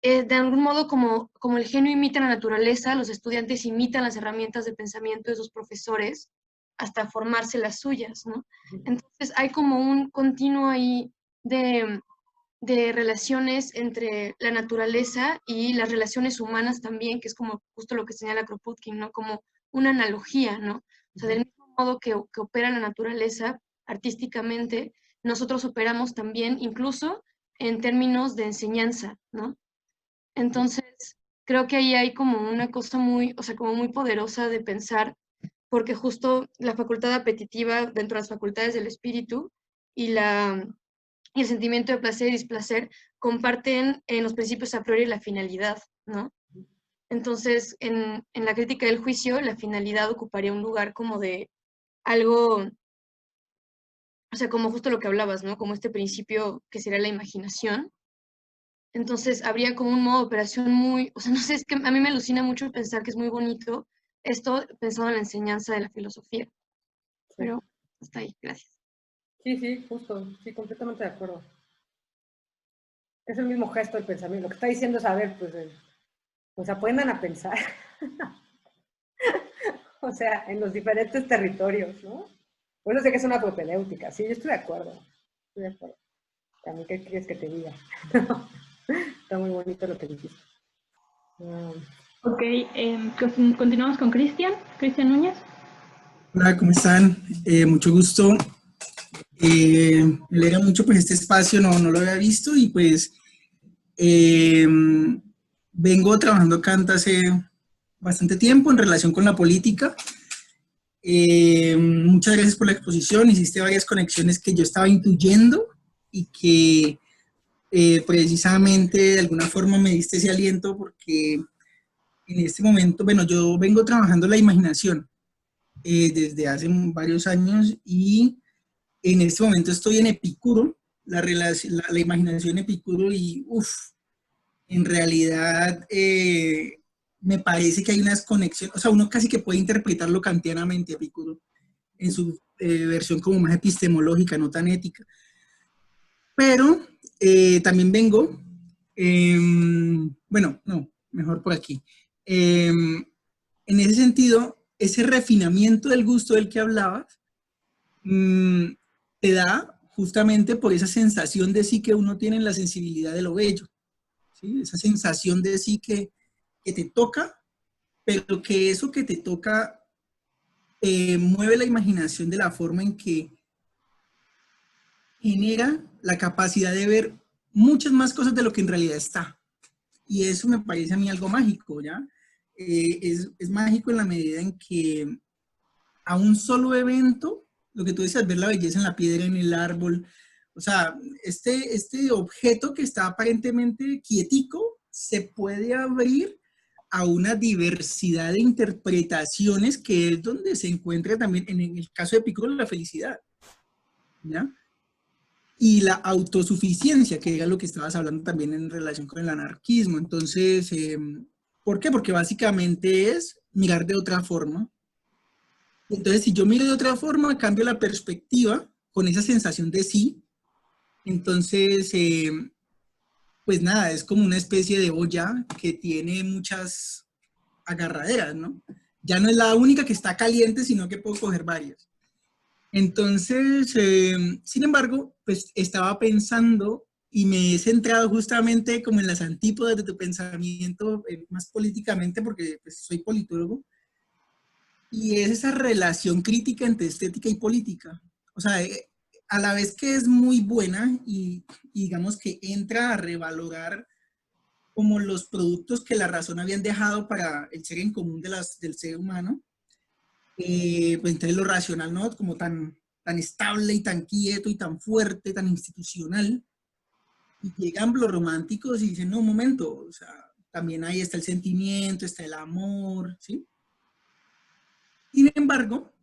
de algún modo, como el genio imita la naturaleza, los estudiantes imitan las herramientas de pensamiento de sus profesores hasta formarse las suyas, ¿no? Entonces hay como un continuo ahí de relaciones entre la naturaleza y las relaciones humanas también, que es como justo lo que señala Kropotkin, ¿no? Como una analogía, ¿no? O sea, del mismo modo que opera la naturaleza artísticamente, nosotros operamos también incluso en términos de enseñanza, ¿no? Entonces, creo que ahí hay como una cosa muy, o sea, como muy poderosa de pensar, porque justo la facultad apetitiva dentro de las facultades del espíritu y, y el sentimiento de placer y displacer comparten en los principios a priori la finalidad, ¿no? Entonces, en la crítica del juicio, la finalidad ocuparía un lugar como de algo, o sea, como justo lo que hablabas, ¿no? Como este principio que sería la imaginación. Entonces, habría como un modo de operación muy, o sea, no sé, es que a mí me alucina mucho pensar que es muy bonito esto pensado en la enseñanza de la filosofía. Pero hasta ahí, gracias. Sí, sí, justo, sí, completamente de acuerdo. Es el mismo gesto del pensamiento. Lo que está diciendo es, a ver, pues aprendan a pensar. O sea, en los diferentes territorios, ¿no? Por eso sé que es una propedéutica. Sí, yo estoy de acuerdo. Estoy de acuerdo. También, ¿qué quieres que te diga? Está muy bonito lo que dijiste. Ok, continuamos con Cristian Núñez. Hola, ¿cómo están? Mucho gusto. Me alegra mucho pues este espacio, no lo había visto y pues vengo trabajando Kant hace bastante tiempo en relación con la política. Muchas gracias por la exposición, hiciste varias conexiones que yo estaba intuyendo y que precisamente de alguna forma me diste ese aliento porque en este momento, bueno, yo vengo trabajando la imaginación desde hace varios años y en este momento estoy en Epicuro, la imaginación Epicuro y en realidad me parece que hay unas conexiones, o sea, uno casi que puede interpretarlo kantianamente Epicuro en su versión como más epistemológica, no tan ética. Pero también vengo, bueno, no, mejor por aquí. En ese sentido, ese refinamiento del gusto del que hablabas, te da justamente por esa sensación de sí que uno tiene en la sensibilidad de lo bello, ¿sí? Esa sensación de sí que te toca, pero que eso que te toca mueve la imaginación de la forma en que genera la capacidad de ver muchas más cosas de lo que en realidad está. Y eso me parece a mí algo mágico, ¿ya? Es mágico en la medida en que a un solo evento, lo que tú decías, ver la belleza en la piedra, en el árbol, o sea, este objeto que está aparentemente quietico, se puede abrir a una diversidad de interpretaciones que es donde se encuentra también, en el caso de Epicuro, la felicidad, ¿ya? Y la autosuficiencia, que era lo que estabas hablando también en relación con el anarquismo. Entonces, ¿por qué? Porque básicamente es mirar de otra forma. Entonces, si yo miro de otra forma, cambio la perspectiva con esa sensación de sí. Entonces, pues nada, es como una especie de olla que tiene muchas agarraderas, ¿no? Ya no es la única que está caliente, sino que puedo coger varias. Entonces, sin embargo, pues estaba pensando y me he centrado justamente como en las antípodas de tu pensamiento, más políticamente, porque pues, soy politólogo, y es esa relación crítica entre estética y política. O sea, a la vez que es muy buena y digamos que entra a revalorar como los productos que la razón habían dejado para el ser en común del ser humano, pues entonces lo racional, ¿no? Como tan estable y tan quieto y tan fuerte, tan institucional, y llegan los románticos y dicen, no, un momento, o sea, también ahí está el sentimiento, está el amor, ¿sí? Sin embargo,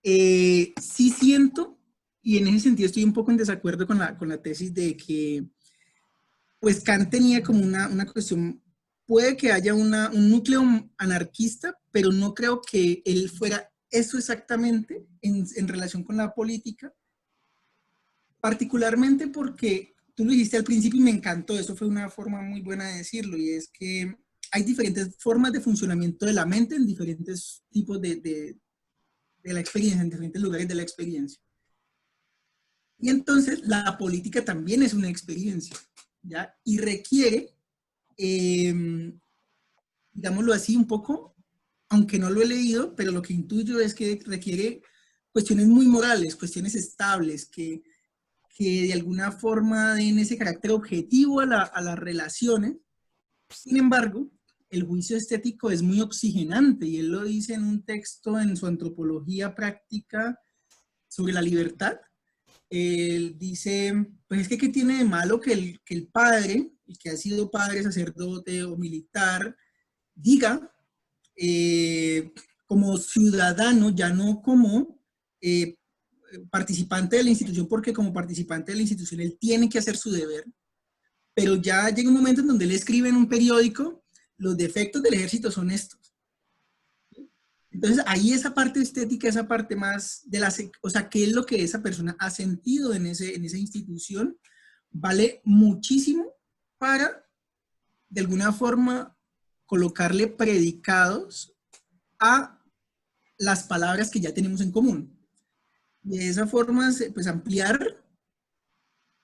sí siento, y en ese sentido estoy un poco en desacuerdo con la tesis de que, pues Kant tenía como una cuestión, puede que haya un núcleo anarquista, pero no creo que él fuera eso exactamente en relación con la política, particularmente porque tú lo dijiste al principio y me encantó, eso fue una forma muy buena de decirlo, y es que hay diferentes formas de funcionamiento de la mente en diferentes tipos de la experiencia, en diferentes lugares de la experiencia. Y entonces la política también es una experiencia, ¿ya? Y requiere, digámoslo así un poco, aunque no lo he leído, pero lo que intuyo es que requiere cuestiones muy morales, cuestiones estables, que de alguna forma den ese carácter objetivo a las relaciones. Sin embargo, el juicio estético es muy oxigenante, y él lo dice en un texto en su Antropología Práctica sobre la libertad. Él dice, pues es que ¿qué tiene de malo que el padre, el que ha sido padre, sacerdote o militar, diga como ciudadano, ya no como participante de la institución, porque como participante de la institución él tiene que hacer su deber, pero ya llega un momento en donde él escribe en un periódico, los defectos del ejército son estos. Entonces ahí esa parte estética, esa parte más de la, o sea, qué es lo que esa persona ha sentido en esa institución, vale muchísimo para, de alguna forma, colocarle predicados a las palabras que ya tenemos en común. De esa forma, pues ampliar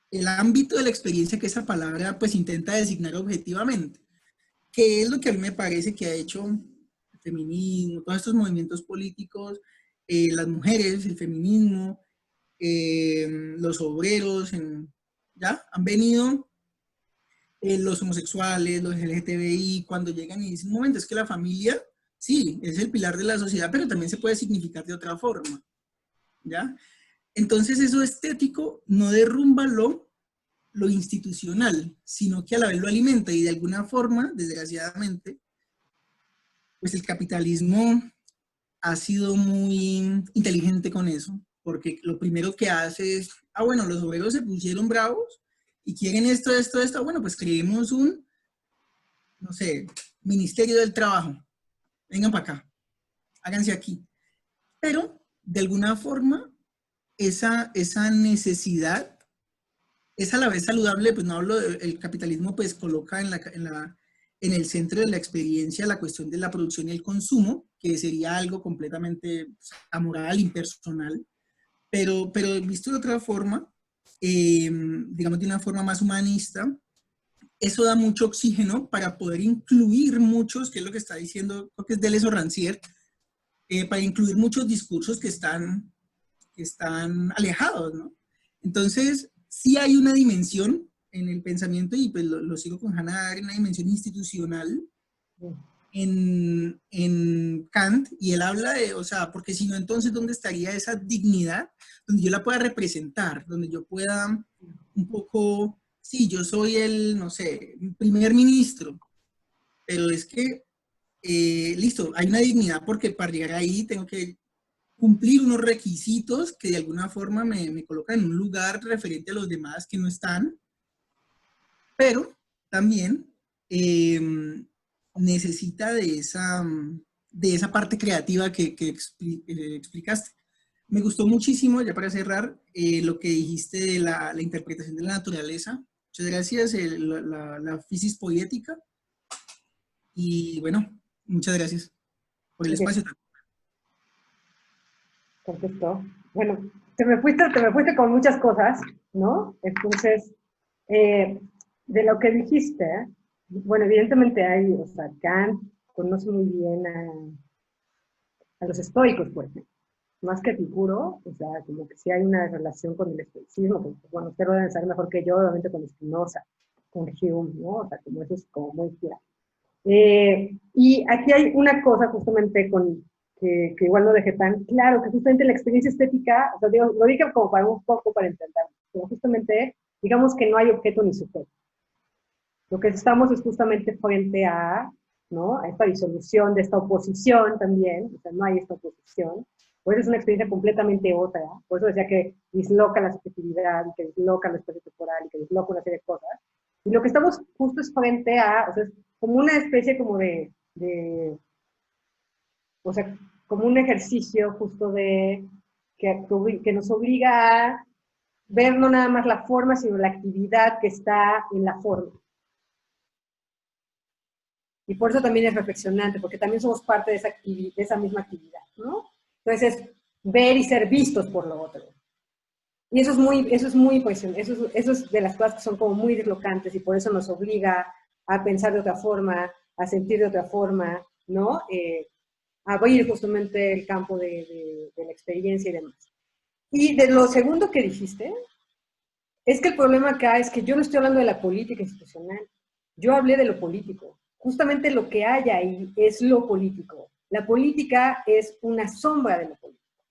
el ámbito de la experiencia que esa palabra pues intenta designar objetivamente, que es lo que a mí me parece que ha hecho el feminismo, todos estos movimientos políticos, las mujeres, el feminismo, los obreros, ¿ya? Han venido los homosexuales, los LGTBI, cuando llegan y dicen, un momento, es que la familia, sí, es el pilar de la sociedad, pero también se puede significar de otra forma, ¿ya? Entonces eso estético no derrumba lo institucional, sino que a la vez lo alimenta, y de alguna forma, desgraciadamente, pues el capitalismo ha sido muy inteligente con eso, porque lo primero que hace es, bueno, los obreros se pusieron bravos y quieren esto, bueno, pues creemos no sé, Ministerio del Trabajo, vengan para acá, háganse aquí. Pero, de alguna forma, esa necesidad es a la vez saludable, pues no hablo el capitalismo pues coloca en el centro de la experiencia la cuestión de la producción y el consumo, que sería algo completamente amoral, impersonal, pero visto de otra forma, digamos de una forma más humanista, eso da mucho oxígeno para poder incluir muchos, que es lo que está diciendo, creo que es Deleuze o Rancière, para incluir muchos discursos que están alejados, ¿no? Entonces, sí hay una dimensión en el pensamiento, y pues lo sigo con Hannah Arendt, una dimensión institucional en Kant, y él habla de, o sea, porque si no, entonces, ¿dónde estaría esa dignidad? Donde yo la pueda representar, donde yo pueda un poco, sí, yo soy el, no sé, primer ministro, pero es que listo, hay una dignidad porque para llegar ahí tengo que cumplir unos requisitos que de alguna forma me colocan en un lugar referente a los demás que no están, pero también necesita de esa parte creativa que explicaste. Me gustó muchísimo, ya para cerrar, lo que dijiste de la interpretación de la naturaleza. Muchas gracias, la fisis poética. Y bueno, muchas gracias por el espacio. Perfecto. Bueno, te me fuiste con muchas cosas, ¿no? Entonces, de lo que dijiste, bueno, evidentemente hay, o sea, Kant conoce muy bien a los estoicos, por ejemplo. Más que Epicuro, o sea, como que sí hay una relación con el estoicismo, pues, bueno, ustedes lo deben saber mejor que yo, obviamente con Spinoza, con Hume, ¿no? O sea, como eso es como muy claro. Y aquí hay una cosa justamente que igual no dejé tan claro, que justamente la experiencia estética, o sea, digo, lo dije como para un poco para entenderlo, pero justamente, digamos que no hay objeto ni sujeto. Lo que estamos es justamente frente a, ¿no? A esta disolución, de esta oposición también, o sea, no hay esta oposición, por eso es una experiencia completamente otra, por eso decía que disloca la subjetividad, que disloca el espacio temporal, y que disloca una serie de cosas, y lo que estamos justo es frente a, o sea, es como una especie como o sea, como un ejercicio justo que nos obliga a ver no nada más la forma, sino la actividad que está en la forma. Y por eso también es reflexionante, porque también somos parte de esa misma actividad, ¿no? Entonces es ver y ser vistos por lo otro. Y eso es muy cuestionante, eso es de las cosas que son como muy deslocantes y por eso nos obliga a pensar de otra forma, a sentir de otra forma, ¿no? A abrir justamente el campo de la experiencia y demás. Y de lo segundo que dijiste, es que el problema acá es que yo no estoy hablando de la política institucional, yo hablé de lo político. Justamente lo que hay ahí es lo político. La política es una sombra de lo político,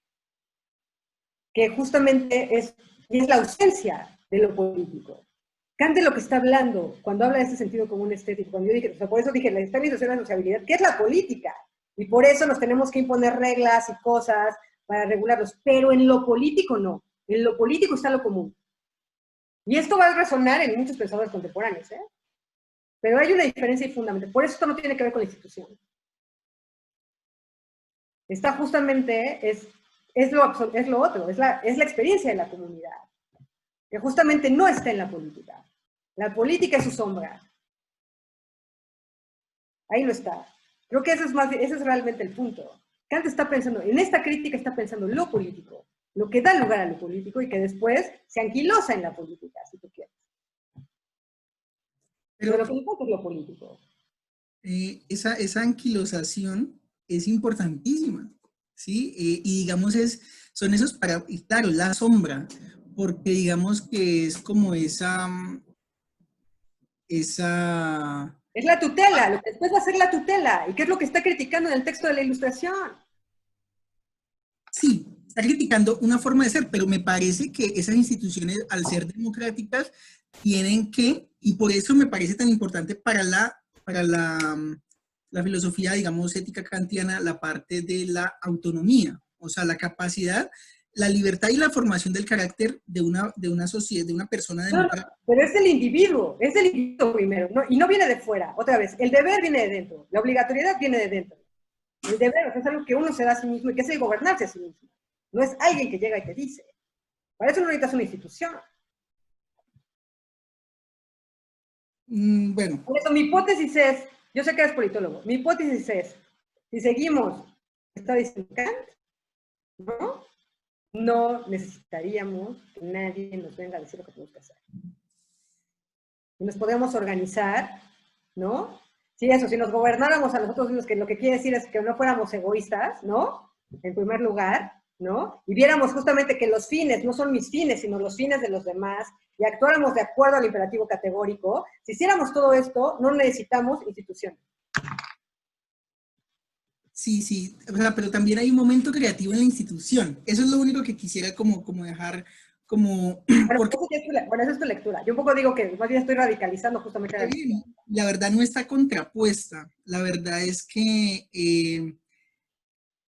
que justamente es la ausencia de lo político. Kant de lo que está hablando, cuando habla de ese sentido común estético, cuando yo dije, o sea, por eso dije, la estabilización de la sociabilidad, ¿qué es la política? Y por eso nos tenemos que imponer reglas y cosas para regularlos, pero en lo político no, en lo político está lo común. Y esto va a resonar en muchos pensadores contemporáneos, ¿eh? Pero hay una diferencia y fundamental. Por eso esto no tiene que ver con la institución. Está justamente, es lo otro, es la experiencia de la comunidad, que justamente no está en la política. La política es su sombra. Ahí no está. Creo que ese es realmente el punto. Kant está pensando, en esta crítica está pensando lo político, lo que da lugar a lo político y que después se anquilosa en la política, si tú quieres. Pero lo que importa es lo político. Esa anquilosación es importantísima, ¿sí? Y digamos, son esos para, y claro, la sombra, porque digamos que es como esa... Es la tutela, lo que después va a ser la tutela. ¿Y qué es lo que está criticando en el texto de la Ilustración? Sí, está criticando una forma de ser, pero me parece que esas instituciones, al ser democráticas, tienen que, y por eso me parece tan importante para la filosofía, digamos, ética kantiana, la parte de la autonomía, o sea, la capacidad, la libertad y la formación del carácter de una sociedad, de una persona democrática. No, pero es el individuo primero, ¿no? Y no viene de fuera. Otra vez, el deber viene de dentro, la obligatoriedad viene de dentro. El deber es algo que uno se da a sí mismo y que es el gobernarse a sí mismo. No es alguien que llega y te dice. Para eso no necesitas una institución. Bueno. Por eso mi hipótesis es, yo sé que eres politólogo, mi hipótesis es, si seguimos, está diciendo Kant, no necesitaríamos que nadie nos venga a decir lo que tenemos que hacer. Y nos podemos organizar, ¿no? Sí, eso, si nos gobernáramos a nosotros mismos, que lo que quiere decir es que no fuéramos egoístas, ¿no? En primer lugar, ¿no? Y viéramos justamente que los fines no son mis fines, sino los fines de los demás, y actuáramos de acuerdo al imperativo categórico, si hiciéramos todo esto, no necesitamos instituciones. Sí, o sea, pero también hay un momento creativo en la institución. Eso es lo único que quisiera como dejar como... Bueno, porque bueno, esa es tu lectura. Yo un poco digo que más bien estoy radicalizando justamente la lectura. la verdad no está contrapuesta. La verdad es que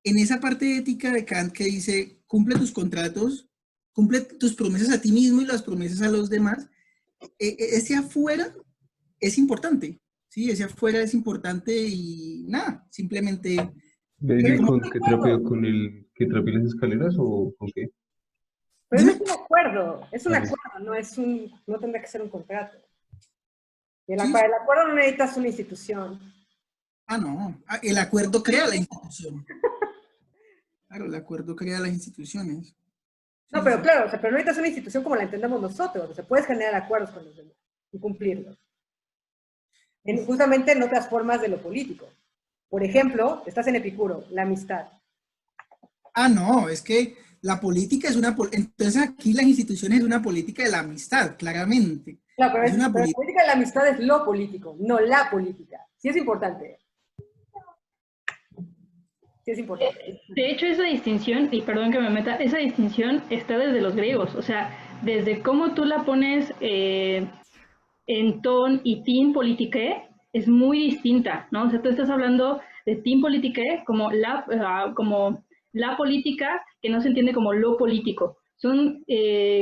en esa parte ética de Kant que dice, cumple tus contratos, cumple tus promesas a ti mismo y las promesas a los demás, ese afuera es importante, ¿sí? Ese afuera es importante y nada, simplemente... ¿Me Pero dice es como, un con que trapeo acuerdo. con el que trapee las escaleras o con qué? Pero eso dime. es un Vale. acuerdo, no tendrá que ser un contrato. Y Sí, para el acuerdo no necesitas una institución. no, el acuerdo crea la institución. Claro, el acuerdo crea las instituciones. No, Sí, pero sí. claro, o sea, pero no necesitas una institución como la entendemos nosotros. O sea, puedes generar acuerdos con los demás y cumplirlos. Justamente en otras formas de lo político. Por ejemplo, estás en Epicuro, la amistad. No, es que la política es una... Entonces aquí las instituciones es una política de la amistad, claramente. Claro, Es una pero la política... política de la amistad es lo político, no la política. Sí es importante. Sí es importante. De hecho, esa distinción, y perdón que me meta, esa distinción está desde los griegos, o sea, desde cómo tú la pones en ton y team politique, es muy distinta, ¿no? O sea, tú estás hablando de team politique como la política que no se entiende como lo político. Son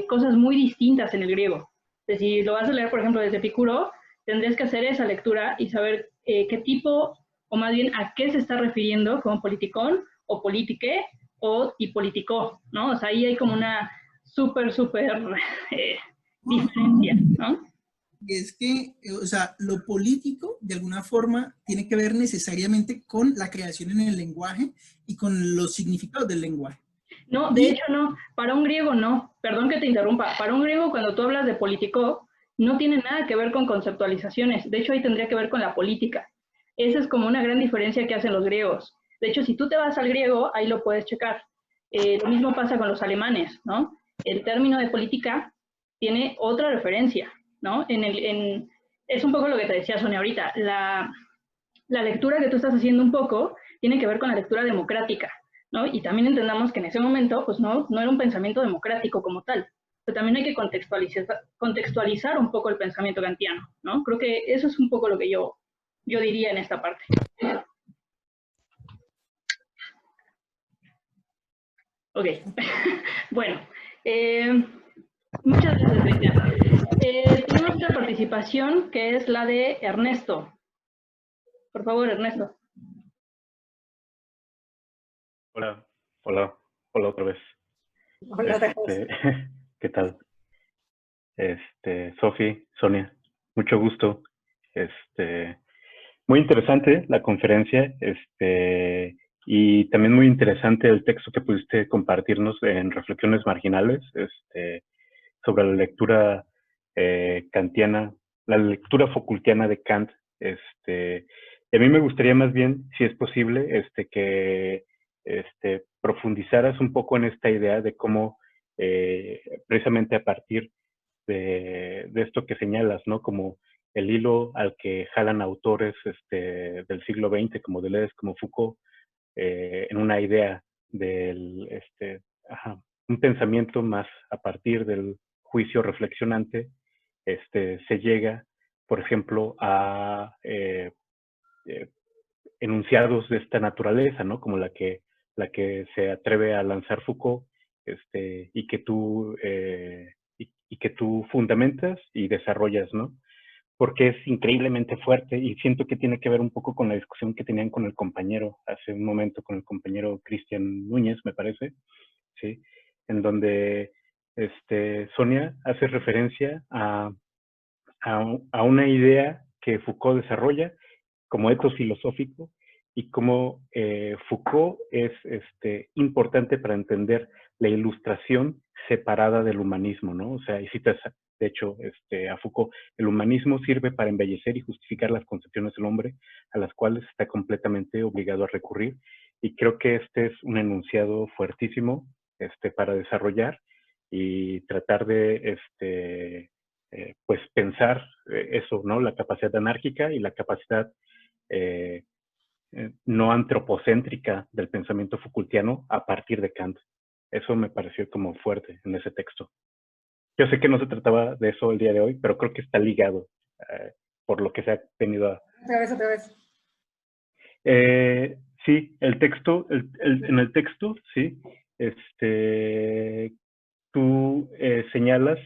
cosas muy distintas en el griego. Entonces, si lo vas a leer, por ejemplo, desde Epicuro, tendrías que hacer esa lectura y saber qué tipo, o más bien a qué se está refiriendo como politicón o politique o y politicó, ¿no? O sea, ahí hay como una súper diferencia, ¿no? Es que, o sea, lo político, de alguna forma, tiene que ver necesariamente con la creación en el lenguaje y con los significados del lenguaje. No, de Y hecho no. Para un griego no. Perdón que te interrumpa. Para un griego, cuando tú hablas de político, no tiene nada que ver con conceptualizaciones. De hecho, ahí tendría que ver con la política. Esa es como una gran diferencia que hacen los griegos. De hecho, si tú te vas al griego, ahí lo puedes checar. Lo mismo pasa con los alemanes, ¿no? El término de política tiene otra referencia, ¿no? Es un poco lo que te decía Sonia ahorita. La lectura que tú estás haciendo un poco tiene que ver con la lectura democrática, ¿no? Y también entendamos que en ese momento, pues no era un pensamiento democrático como tal. Pero también hay que contextualizar un poco el pensamiento kantiano, ¿no? Creo que eso es un poco lo que yo diría en esta parte. Ok, bueno, muchas gracias, Cristian. Tenemos otra participación que es la de Ernesto. Por favor, Ernesto. Hola, hola, hola otra vez. Hola, ¿Qué tal? Sofi, Sonia, mucho gusto. Muy interesante la conferencia, y también muy interesante el texto que pudiste compartirnos en Reflexiones Marginales, sobre la lectura kantiana, la lectura Foucaultiana de Kant. Y a mí me gustaría más bien, si es posible, que profundizaras un poco en esta idea de cómo, precisamente a partir de esto que señalas, ¿no? Como el hilo al que jalan autores del siglo XX, como Deleuze, como Foucault, en una idea del, un pensamiento más a partir del juicio reflexionante, se llega, por ejemplo, a enunciados de esta naturaleza, ¿no? Como la que se atreve a lanzar Foucault, y que tú fundamentas y desarrollas, ¿no? Porque es increíblemente fuerte y siento que tiene que ver un poco con la discusión que tenían con el compañero hace un momento, con el compañero Cristian Núñez, me parece, ¿sí? En donde Sonia hace referencia a una idea que Foucault desarrolla como etos filosófico y cómo Foucault es importante para entender la ilustración separada del humanismo, ¿no? O sea, y citas, de hecho, a Foucault, el humanismo sirve para embellecer y justificar las concepciones del hombre a las cuales está completamente obligado a recurrir. Y creo que este es un enunciado fuertísimo para desarrollar y tratar de pues pensar eso, ¿no? La capacidad anárquica y la capacidad no antropocéntrica del pensamiento Foucaultiano a partir de Kant. Eso me pareció como fuerte en ese texto. Yo sé que no se trataba de eso el día de hoy, pero creo que está ligado por lo que se ha tenido a... Otra vez. Sí, el texto, en el texto, sí, tú señalas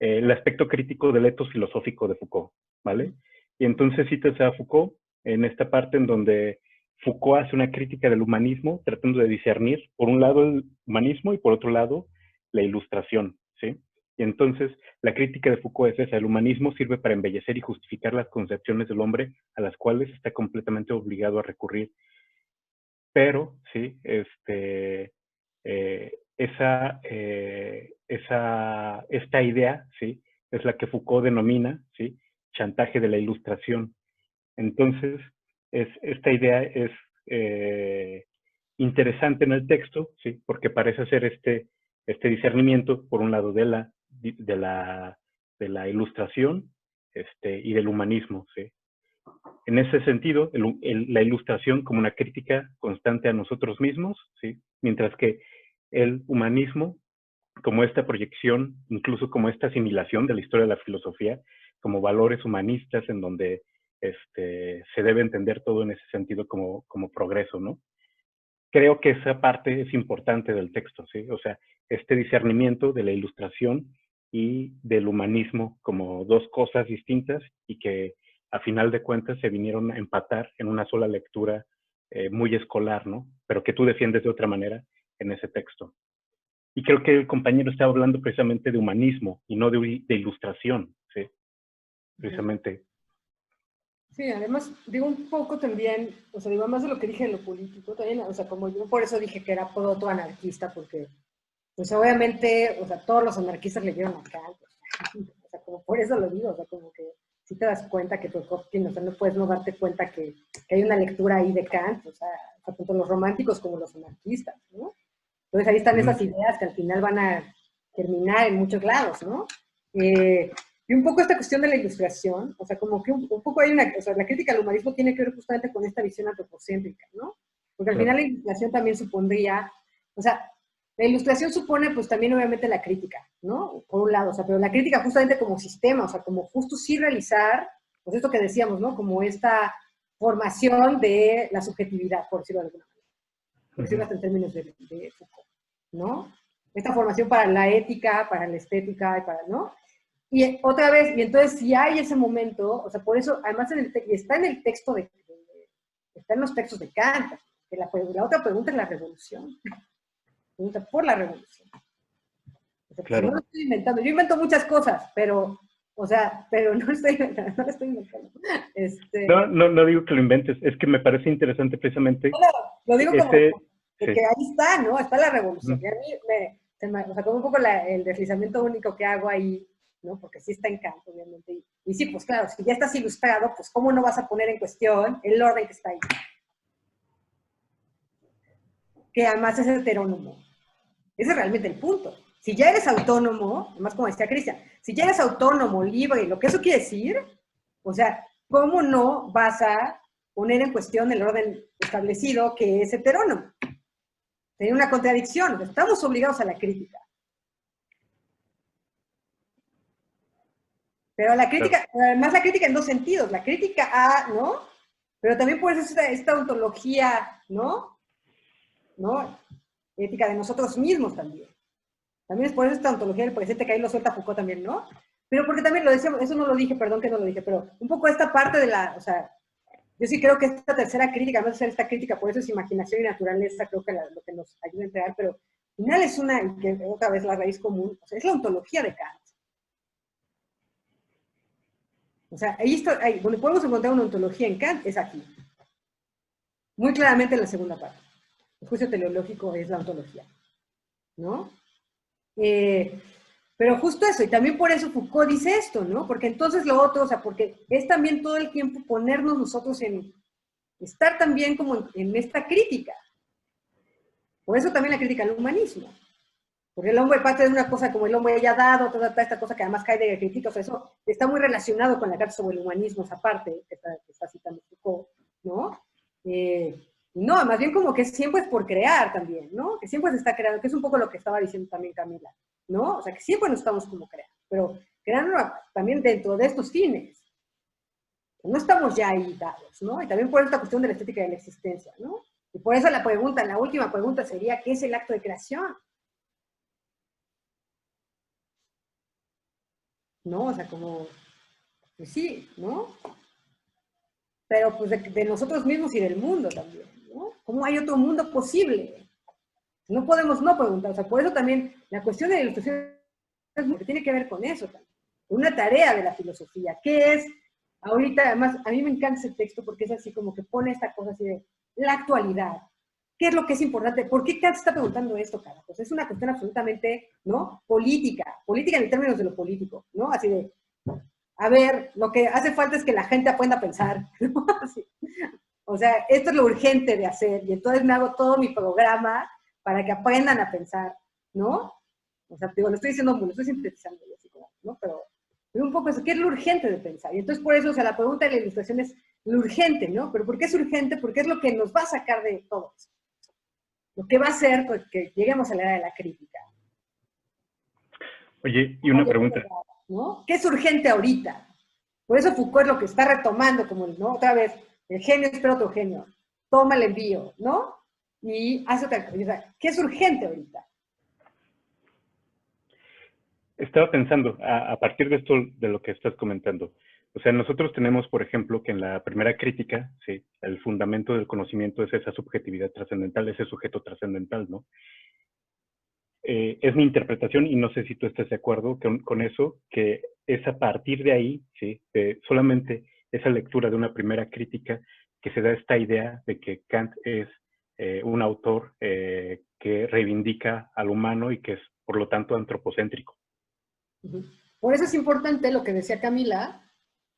el aspecto crítico del etos filosófico de Foucault, ¿vale? Y entonces citas a Foucault en esta parte en donde Foucault hace una crítica del humanismo, tratando de discernir, por un lado, el humanismo y por otro lado, la ilustración, ¿sí? Y entonces, la crítica de Foucault es esa: el humanismo sirve para embellecer y justificar las concepciones del hombre a las cuales está completamente obligado a recurrir. Pero, sí, esta idea, ¿sí?, es la que Foucault denomina, ¿sí?, chantaje de la ilustración. Entonces, esta idea es interesante en el texto, ¿sí?, porque parece ser este discernimiento, por un lado, de la ilustración y del humanismo, ¿sí? En ese sentido, la ilustración como una crítica constante a nosotros mismos, ¿sí?, mientras que el humanismo como esta proyección, incluso como esta asimilación de la historia de la filosofía, como valores humanistas en donde se debe entender todo en ese sentido como progreso, ¿no? Creo que esa parte es importante del texto, ¿sí? O sea, este discernimiento de la ilustración y del humanismo como dos cosas distintas y que a final de cuentas se vinieron a empatar en una sola lectura muy escolar, ¿no? Pero que tú defiendes de otra manera en ese texto. Y creo que el compañero estaba hablando precisamente de humanismo y no de ilustración, ¿sí? Precisamente. Sí, además, digo un poco también, o sea, digo, más de lo que dije de lo político, también, o sea, como yo por eso dije que era proto-anarquista, porque, pues obviamente, o sea, todos los anarquistas leyeron a Kant, o sea, como por eso lo digo, o sea, como que si te das cuenta que Tolkien, o sea, no puedes no darte cuenta que hay una lectura ahí de Kant, o sea, tanto los románticos como los anarquistas, ¿no? Entonces ahí están esas ideas que al final van a terminar en muchos lados, ¿no? Y un poco esta cuestión de la ilustración, o sea, como que un poco hay una, o sea, la crítica al humanismo tiene que ver justamente con esta visión antropocéntrica, ¿no? Porque al final la ilustración también supondría, o sea, la ilustración supone pues también obviamente la crítica, ¿no? Por un lado, o sea, pero la crítica justamente como sistema, o sea, como justo sí realizar, pues esto que decíamos, ¿no? Como esta formación de la subjetividad, por decirlo de alguna manera, por decirlo hasta en términos de Foucault, ¿no? Esta formación para la ética, para la estética, y para, ¿no? Y otra vez, y entonces si hay ese momento, o sea, por eso, además está en el texto está en los textos de Kant, que la otra pregunta es la revolución. Pregunta por la revolución. O sea, claro. No lo estoy inventando. Yo invento muchas cosas, pero, o sea, pero no lo estoy inventando. No digo que lo inventes, es que me parece interesante precisamente. Claro, lo digo como que ahí está, ¿no? Está la revolución. Y a mí o sea, como un poco el deslizamiento único que hago ahí, ¿no? Porque sí está en Kant, obviamente. Y sí, pues claro, si ya estás ilustrado, pues ¿cómo no vas a poner en cuestión el orden que está ahí? Que además es heterónomo. Ese es realmente el punto. Si ya eres autónomo, además como decía Cristian, si ya eres autónomo, libre, lo que eso quiere decir, o sea, ¿cómo no vas a poner en cuestión el orden establecido que es heterónomo? Tiene una contradicción, estamos obligados a la crítica. Pero la crítica, además la crítica en dos sentidos, la crítica a, ¿no? Pero también por eso esta ontología, ¿no? Ética de nosotros mismos también. También es por eso esta ontología del presente que ahí lo suelta Foucault también, ¿no? Pero porque también lo decíamos, eso no lo dije, perdón que no lo dije, pero un poco esta parte de la, o sea, yo sí creo que esta tercera crítica, no es hacer esta crítica, por eso es imaginación y naturaleza, creo que lo que nos ayuda a entregar, pero al final es una, y que otra vez la raíz común, o sea, es la ontología de Kant. O sea, ahí está, donde podemos encontrar una ontología en Kant es aquí. Muy claramente en la segunda parte. El juicio teleológico es la ontología, ¿no? Pero justo eso, y también por eso Foucault dice esto, ¿no? Porque entonces lo otro, o sea, porque es también todo el tiempo ponernos nosotros estar también como en esta crítica. Por eso también la crítica al humanismo. Porque el hombre parte de una cosa como el hombre ya dado, toda esta cosa que además cae de crítica, o sea, eso está muy relacionado con la carta sobre el humanismo, esa parte que está citando Foucault, ¿no? No, más bien como que siempre es por crear también, ¿no? Que siempre se está creando, que es un poco lo que estaba diciendo también Camila. ¿no? O sea, que siempre nos estamos como creando, pero creando también dentro de estos fines. No estamos ya ahí dados, ¿no? Y también por esta cuestión de la estética de la existencia, ¿no? Y por eso la última pregunta sería, ¿qué es el acto de creación? ¿No? O sea, como, pues sí, ¿no? Pero pues de nosotros mismos y del mundo también, ¿no? ¿Cómo hay otro mundo posible? No podemos no preguntar, o sea, por eso también la cuestión de la ilustración es lo que tiene que ver con eso también. Una tarea de la filosofía, ¿qué es? Ahorita, además, a mí me encanta ese texto porque es así como que pone esta cosa así de la actualidad. ¿Qué es lo que es importante? ¿Por qué Kant está preguntando esto, cara? Pues es una cuestión absolutamente, ¿no? Política en términos de lo político, ¿no? Así de, a ver, lo que hace falta es que la gente aprenda a pensar, ¿no? Así. O sea, esto es lo urgente de hacer, y entonces me hago todo mi programa para que aprendan a pensar, ¿no? O sea, digo, lo estoy diciendo, lo estoy sintetizando, así como, ¿no? Pero un poco eso, ¿qué es lo urgente de pensar? Y entonces por eso, o sea, la pregunta de la ilustración es lo urgente, ¿no? Pero ¿por qué es urgente? Porque es lo que nos va a sacar de todo eso. Lo que va a hacer pues, que lleguemos a la era de la crítica. Oye, y una pregunta. ¿No? ¿Qué es urgente ahorita? Por eso Foucault es lo que está retomando, como, ¿no? Otra vez, el genio espera otro genio. Toma el envío, ¿no? Y hace otra cosa. O sea, ¿qué es urgente ahorita? Estaba pensando, a partir de esto, de lo que estás comentando, o sea, nosotros tenemos, por ejemplo, que en la primera crítica, sí, el fundamento del conocimiento es esa subjetividad trascendental, ese sujeto trascendental, ¿no? Es mi interpretación, y no sé si tú estás de acuerdo con eso, que es a partir de ahí, ¿sí? Solamente esa lectura de una primera crítica que se da esta idea de que Kant es un autor que reivindica al humano y que es, por lo tanto, antropocéntrico. Por eso es importante lo que decía Camila,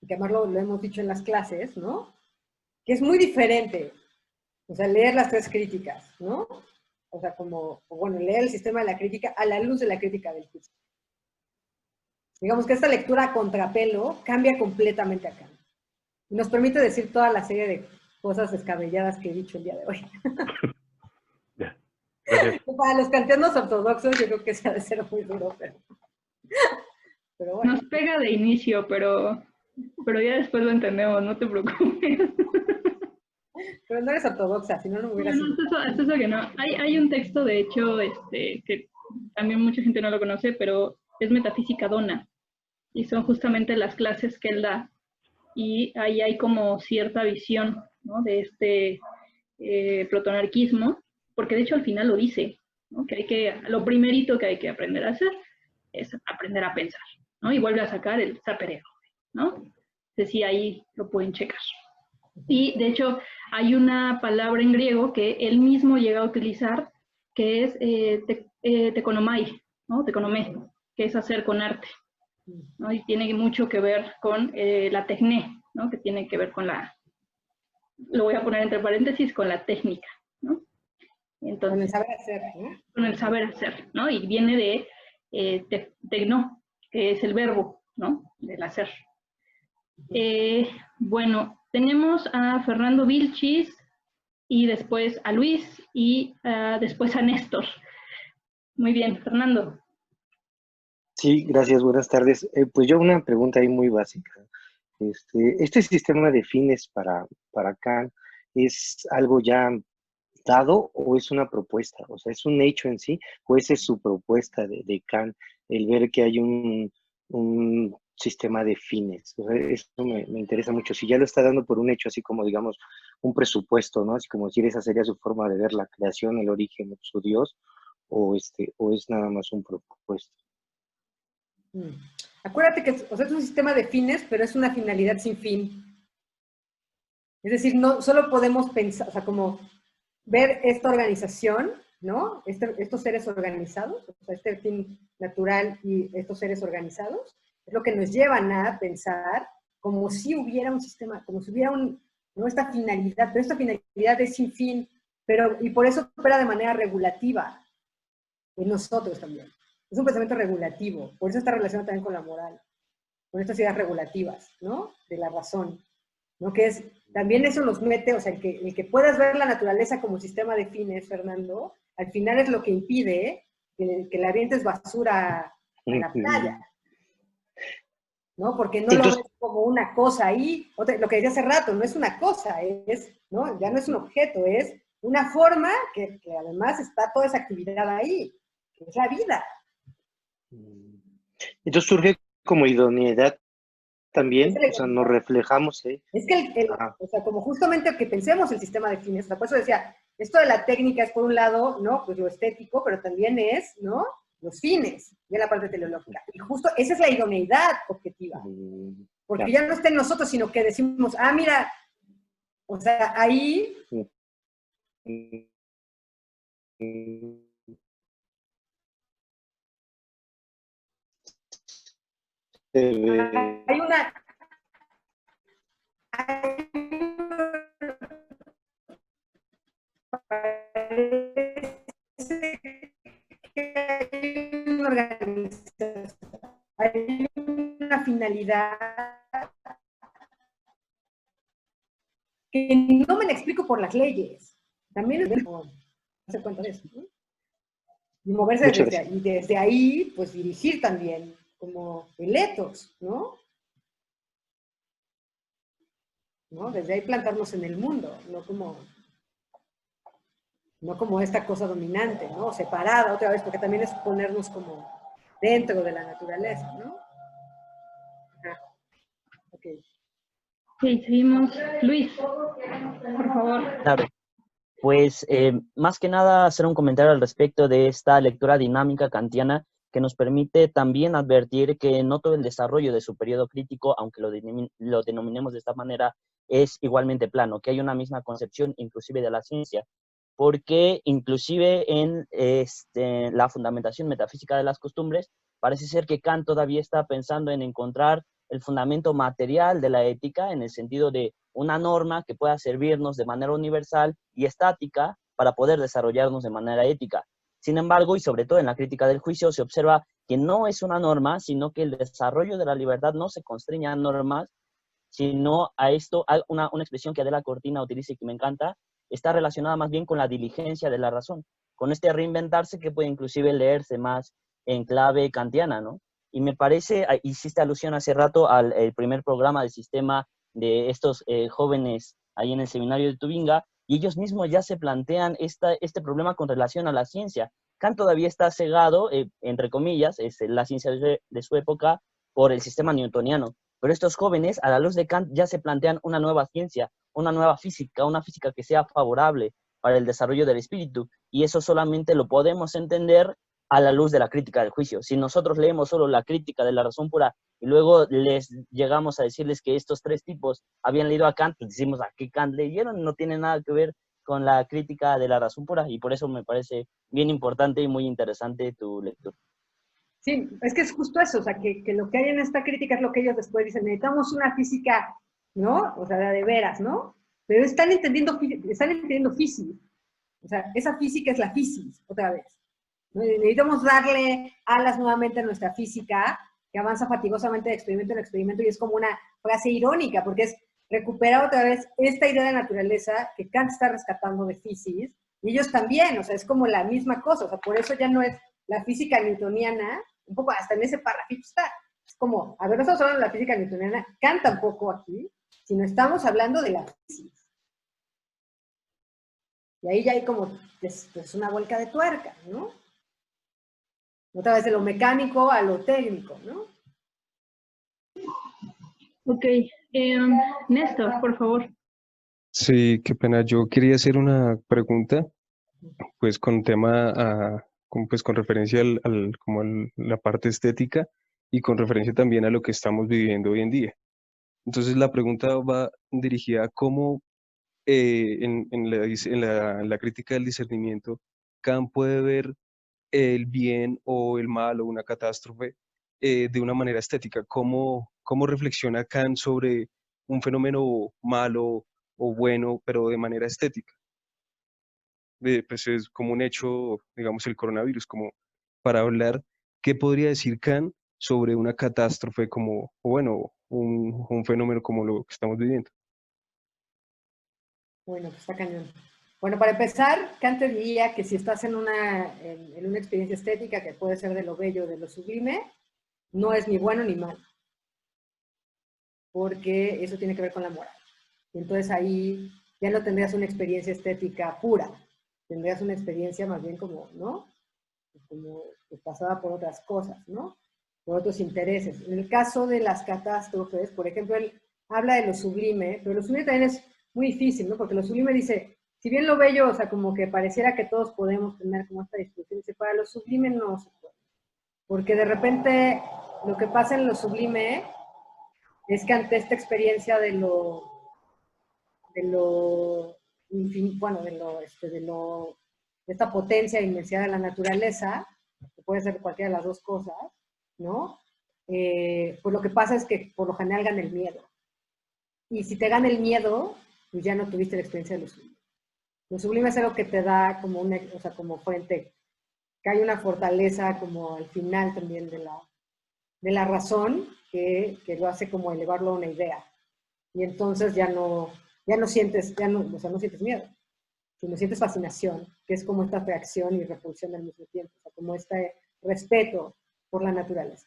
que además lo hemos dicho en las clases, ¿no? Que es muy diferente, o sea, leer las tres críticas, ¿no? O sea, como, bueno, leer el sistema de la crítica a la luz de la crítica del juicio. Digamos que esta lectura a contrapelo cambia completamente acá. Y nos permite decir toda la serie de cosas descabelladas que he dicho el día de hoy. Ya, gracias. Para los kantianos ortodoxos yo creo que se ha de ser muy duro, pero bueno. Nos pega de inicio, pero ya después lo entendemos, no te preocupes. Pero no eres ortodoxa, si no, no me hubieras... No, hasta eso que no. Hay un texto, de hecho, que también mucha gente no lo conoce, pero es Metafísica Dona. Y son justamente las clases que él da. Y ahí hay como cierta visión, ¿no? De este protonarquismo, porque de hecho al final lo dice, ¿no? Que lo primerito que hay que aprender a hacer es aprender a pensar, ¿no? Y vuelve a sacar el saper ego, ¿no? Entonces sí, ahí lo pueden checar. Y de hecho hay una palabra en griego que él mismo llega a utilizar, que es tekonomai, ¿no? Tekonomé, que es hacer con arte, ¿no? Y tiene mucho que ver con la tecné, ¿no? Que tiene que ver con lo voy a poner entre paréntesis, con la técnica, ¿no? Entonces, con el saber hacer, ¿no? Con el saber hacer, ¿no? Y viene de tecno, que es el verbo, ¿no? Del hacer. Bueno, tenemos a Fernando Vilchis y después a Luis y después a Néstor. Muy bien, Fernando. Sí, gracias, buenas tardes. Pues yo una pregunta ahí muy básica. Este sistema de fines para Kant es algo ya dado o es una propuesta, o sea, es un hecho en sí, o esa es su propuesta de Kant, el ver que hay un sistema de fines. O sea, eso me interesa mucho. Si ya lo está dando por un hecho, así como, digamos, un presupuesto, ¿no? Así como decir, esa sería su forma de ver la creación, el origen, su Dios, o es nada más un propuesto. Acuérdate que o sea, es un sistema de fines, pero es una finalidad sin fin. Es decir, no solo podemos pensar, o sea, como ver esta organización, ¿no? Estos seres organizados, o sea, este fin natural y estos seres organizados, es lo que nos llevan a pensar como si hubiera un sistema, como si hubiera ¿no? Esta finalidad, pero esta finalidad es sin fin, y por eso opera de manera regulativa en nosotros también. Es un pensamiento regulativo, por eso está relacionado también con la moral, con estas ideas regulativas, ¿no? De la razón, ¿no? Que es, también eso nos mete, o sea, el que puedas ver la naturaleza como sistema de fines, Fernando, al final es lo que impide que le avientes basura a la playa, ¿no? Porque no Entonces, lo ves como una cosa ahí, lo que decía hace rato, no es una cosa, ¿no? Ya no es un objeto, es una forma que además está toda esa actividad ahí, que es la vida. entonces surge como idoneidad también, o sea, Es nos reflejamos, ¿eh? que, o sea, como justamente que pensemos el sistema de fines, o sea, por eso decía, esto de la técnica es por un lado, ¿no? Pues lo estético, pero también es, ¿no? Los fines, de la parte teleológica. Y justo esa es la idoneidad objetiva. Porque ya no está en nosotros, sino que decimos, ah, mira, o sea, ahí hay una... Hay una finalidad que no me la explico por las leyes. También es darse cuenta de eso, ¿no? Y moverse desde ahí, y desde ahí, pues dirigir también, como electos, ¿no? Desde ahí plantarnos en el mundo, no como esta cosa dominante, ¿no? Separada otra vez, porque también es ponernos como dentro de la naturaleza, ¿no? Ajá. Ok. Sí, seguimos. Luis, por favor. Claro. Pues más que nada hacer un comentario al respecto de esta lectura dinámica kantiana que nos permite también advertir que no todo el desarrollo de su periodo crítico, aunque lo denominemos de esta manera, es igualmente plano, que hay una misma concepción inclusive de la ciencia, porque inclusive en la fundamentación metafísica de las costumbres, parece ser que Kant todavía está pensando en encontrar el fundamento material de la ética en el sentido de una norma que pueda servirnos de manera universal y estática para poder desarrollarnos de manera ética. Sin embargo, y sobre todo en la crítica del juicio, se observa que no es una norma, sino que el desarrollo de la libertad no se constriña a normas, sino a esto, a una expresión que Adela Cortina utiliza y que me encanta, está relacionada más bien con la diligencia de la razón, con este reinventarse que puede inclusive leerse más en clave kantiana, ¿no? Y me parece, hiciste alusión hace rato al primer programa de sistema de estos jóvenes ahí en el seminario de Tubinga, y ellos mismos ya se plantean este problema con relación a la ciencia. Kant todavía está cegado, entre comillas, es la ciencia de su época, por el sistema newtoniano. Pero estos jóvenes, a la luz de Kant, ya se plantean una nueva ciencia, una nueva física, una física que sea favorable para el desarrollo del espíritu. Y eso solamente lo podemos entender a la luz de la crítica del juicio. Si nosotros leemos solo la crítica de la razón pura y luego les llegamos a decirles que estos tres tipos habían leído a Kant, pues decimos a qué Kant leyeron, no tiene nada que ver con la crítica de la razón pura, y por eso me parece bien importante y muy interesante tu lectura. Sí, es que es justo eso, o sea, que lo que hay en esta crítica es lo que ellos después dicen, necesitamos una física, ¿no? O sea, de veras, ¿no? Pero están entendiendo física, o sea, esa física es la física, otra vez. Necesitamos darle alas nuevamente a nuestra física, que avanza fatigosamente de experimento en experimento, y es como una frase irónica, porque es recuperar otra vez esta idea de naturaleza que Kant está rescatando de física, y ellos también, o sea, es como la misma cosa, o sea, por eso ya no es la física newtoniana, un poco hasta en ese párrafito está, es como, a ver, no estamos hablando de la física newtoniana, Kant tampoco aquí, sino estamos hablando de la física. Y ahí ya hay como, pues una vuelta de tuerca, ¿no? Otra vez de lo mecánico a lo técnico, ¿no? Ok. Néstor, por favor. Sí, qué pena. Yo quería hacer una pregunta, pues con pues con referencia como la parte estética y con referencia también a lo que estamos viviendo hoy en día. Entonces la pregunta va dirigida a cómo en la crítica del discernimiento, Kant puede ver el bien o el mal o una catástrofe de una manera estética. ¿Cómo reflexiona Kant sobre un fenómeno malo o bueno, pero de manera estética? Pues es como un hecho, digamos, el coronavirus, como para hablar, ¿qué podría decir Kant sobre una catástrofe como, o bueno, un fenómeno como lo que estamos viviendo? Bueno, pues está cañón. Bueno, para empezar, Kant te diría que si estás en una experiencia estética que puede ser de lo bello o de lo sublime, no es ni bueno ni malo, porque eso tiene que ver con la moral. Entonces ahí ya no tendrías una experiencia estética pura, tendrías una experiencia más bien como, ¿no? Como pues, pasada por otras cosas, ¿no? Por otros intereses. En el caso de las catástrofes, por ejemplo, él habla de lo sublime, pero lo sublime también es muy difícil, ¿no? Porque lo sublime dice, si bien lo bello, o sea, como que pareciera que todos podemos tener como esta discusión, dice, para lo sublime no se puede. Porque de repente lo que pasa en lo sublime es que ante esta experiencia de esta potencia e inmensidad de la naturaleza, que puede ser cualquiera de las dos cosas, ¿no? Pues lo que pasa es que por lo general gana el miedo. Y si te gana el miedo, pues ya no tuviste la experiencia de lo sublime. Lo sublime es algo que te da como una, o sea, como fuente, que hay una fortaleza como al final también de la razón que lo hace como elevarlo a una idea. Y entonces ya no sientes, o sea, no sientes miedo, sino sientes fascinación, que es como esta atracción y repulsión al mismo tiempo, o sea, como este respeto por la naturaleza.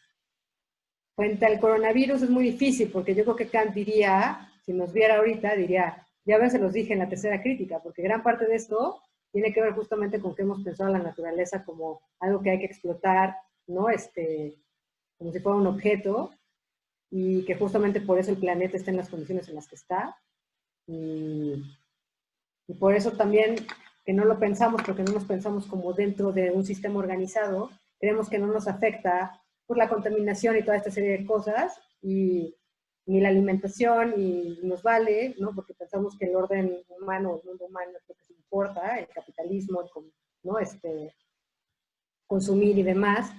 Frente al coronavirus es muy difícil, porque yo creo que Kant diría, si nos viera ahorita, diría, ya ven, se los dije en la tercera crítica, porque gran parte de esto tiene que ver justamente con que hemos pensado a la naturaleza como algo que hay que explotar, ¿no? Como si fuera un objeto, y que justamente por eso el planeta está en las condiciones en las que está, y por eso también que no lo pensamos, porque no nos pensamos como dentro de un sistema organizado, creemos que no nos afecta por la contaminación y toda esta serie de cosas, y ni la alimentación, y nos vale, ¿no? Porque pensamos que el orden humano, el mundo humano es lo que se importa, el capitalismo, ¿no? Consumir y demás,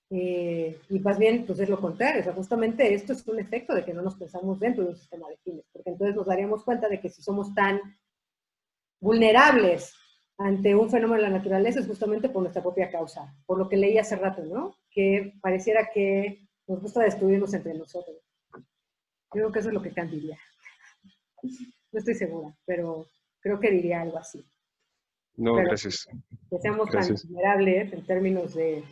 y más bien, pues es lo contrario, o sea, justamente esto es un efecto de que no nos pensamos dentro de un sistema de fines, porque entonces nos daríamos cuenta de que si somos tan vulnerables ante un fenómeno de la naturaleza es justamente por nuestra propia causa, por lo que leí hace rato, ¿no? Que pareciera que nos gusta destruirnos entre nosotros. Yo creo que eso es lo que Kant diría. No estoy segura, pero creo que diría algo así. No, pero gracias. Que seamos Gracias. tan vulnerables en términos de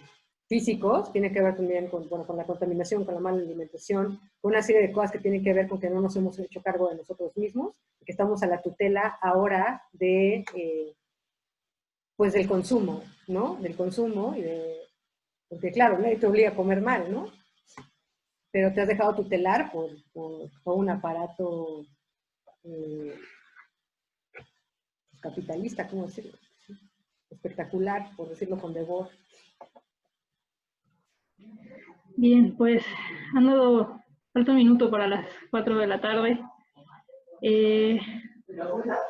físicos, tiene que ver también con la contaminación, con la mala alimentación, con una serie de cosas que tienen que ver con que no nos hemos hecho cargo de nosotros mismos, que estamos a la tutela ahora de, pues del consumo, ¿no? Del consumo, porque claro, nadie te obliga a comer mal, ¿no? Pero te has dejado tutelar por un aparato capitalista, ¿cómo decirlo? Espectacular, por decirlo con devor. Bien, pues falta un minuto para las 4 de la tarde.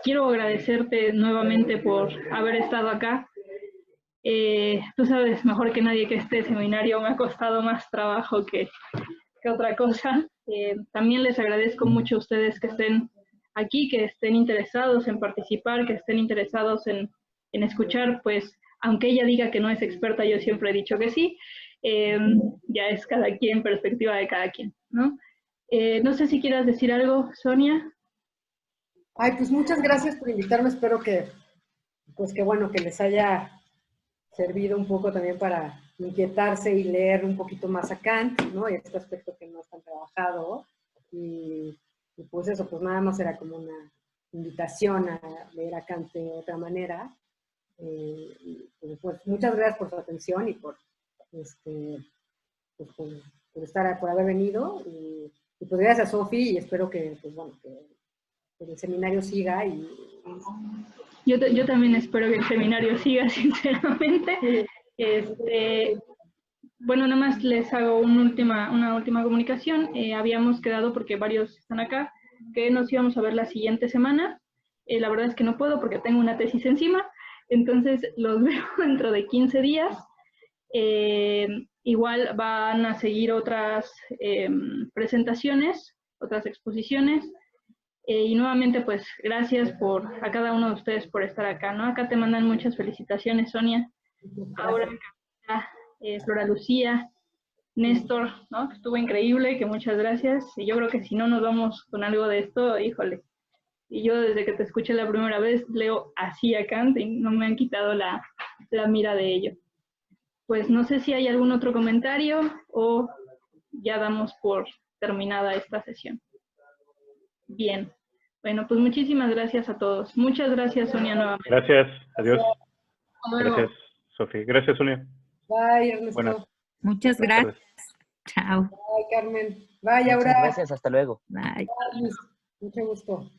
Quiero agradecerte nuevamente por haber estado acá. Tú sabes mejor que nadie que este seminario me ha costado más trabajo que otra cosa. También les agradezco mucho a ustedes que estén aquí, que estén interesados en participar, que estén interesados en escuchar, pues aunque ella diga que no es experta, yo siempre he dicho que sí. Ya es cada quien, perspectiva de cada quien, ¿no? No sé si quieras decir algo, Sonia. Ay, pues muchas gracias por invitarme, espero que, pues que bueno, que les haya servido un poco también para inquietarse y leer un poquito más a Kant, ¿no? Y este aspecto que no es tan trabajado, y pues eso, pues nada más era como una invitación a leer a Kant de otra manera. Pues muchas gracias por su atención y por por haber venido, y pues gracias a Sofi, y espero que, pues bueno, que el seminario siga. Yo también espero que el seminario siga, sinceramente. Bueno, nada más les hago una última comunicación. Habíamos quedado, porque varios están acá, que nos íbamos a ver la siguiente semana. La verdad es que no puedo porque tengo una tesis encima, entonces los veo dentro de 15 días. Igual van a seguir otras presentaciones, otras exposiciones. Y nuevamente, pues, gracias a cada uno de ustedes por estar acá, ¿no? Acá te mandan muchas felicitaciones, Sonia. Ahora, Flora Lucía, Néstor, ¿no? Que estuvo increíble, que muchas gracias. Y yo creo que si no nos vamos con algo de esto, híjole, Y yo desde que te escuché la primera vez leo así a Kant y no me han quitado la mira de ello. Pues no sé si hay algún otro comentario o ya damos por terminada esta sesión. Bien. Bueno, pues muchísimas gracias a todos. Muchas gracias, Sonia, nuevamente. Gracias, adiós. Hasta luego. Gracias, Sofía. Gracias, Sonia. Bye, Ernesto. Buenas. Muchas Buenas gracias. tardes. Chao. Bye, Carmen. Bye, Muchas Aura. gracias, hasta luego. Bye. Bye, Luis. Mucho gusto.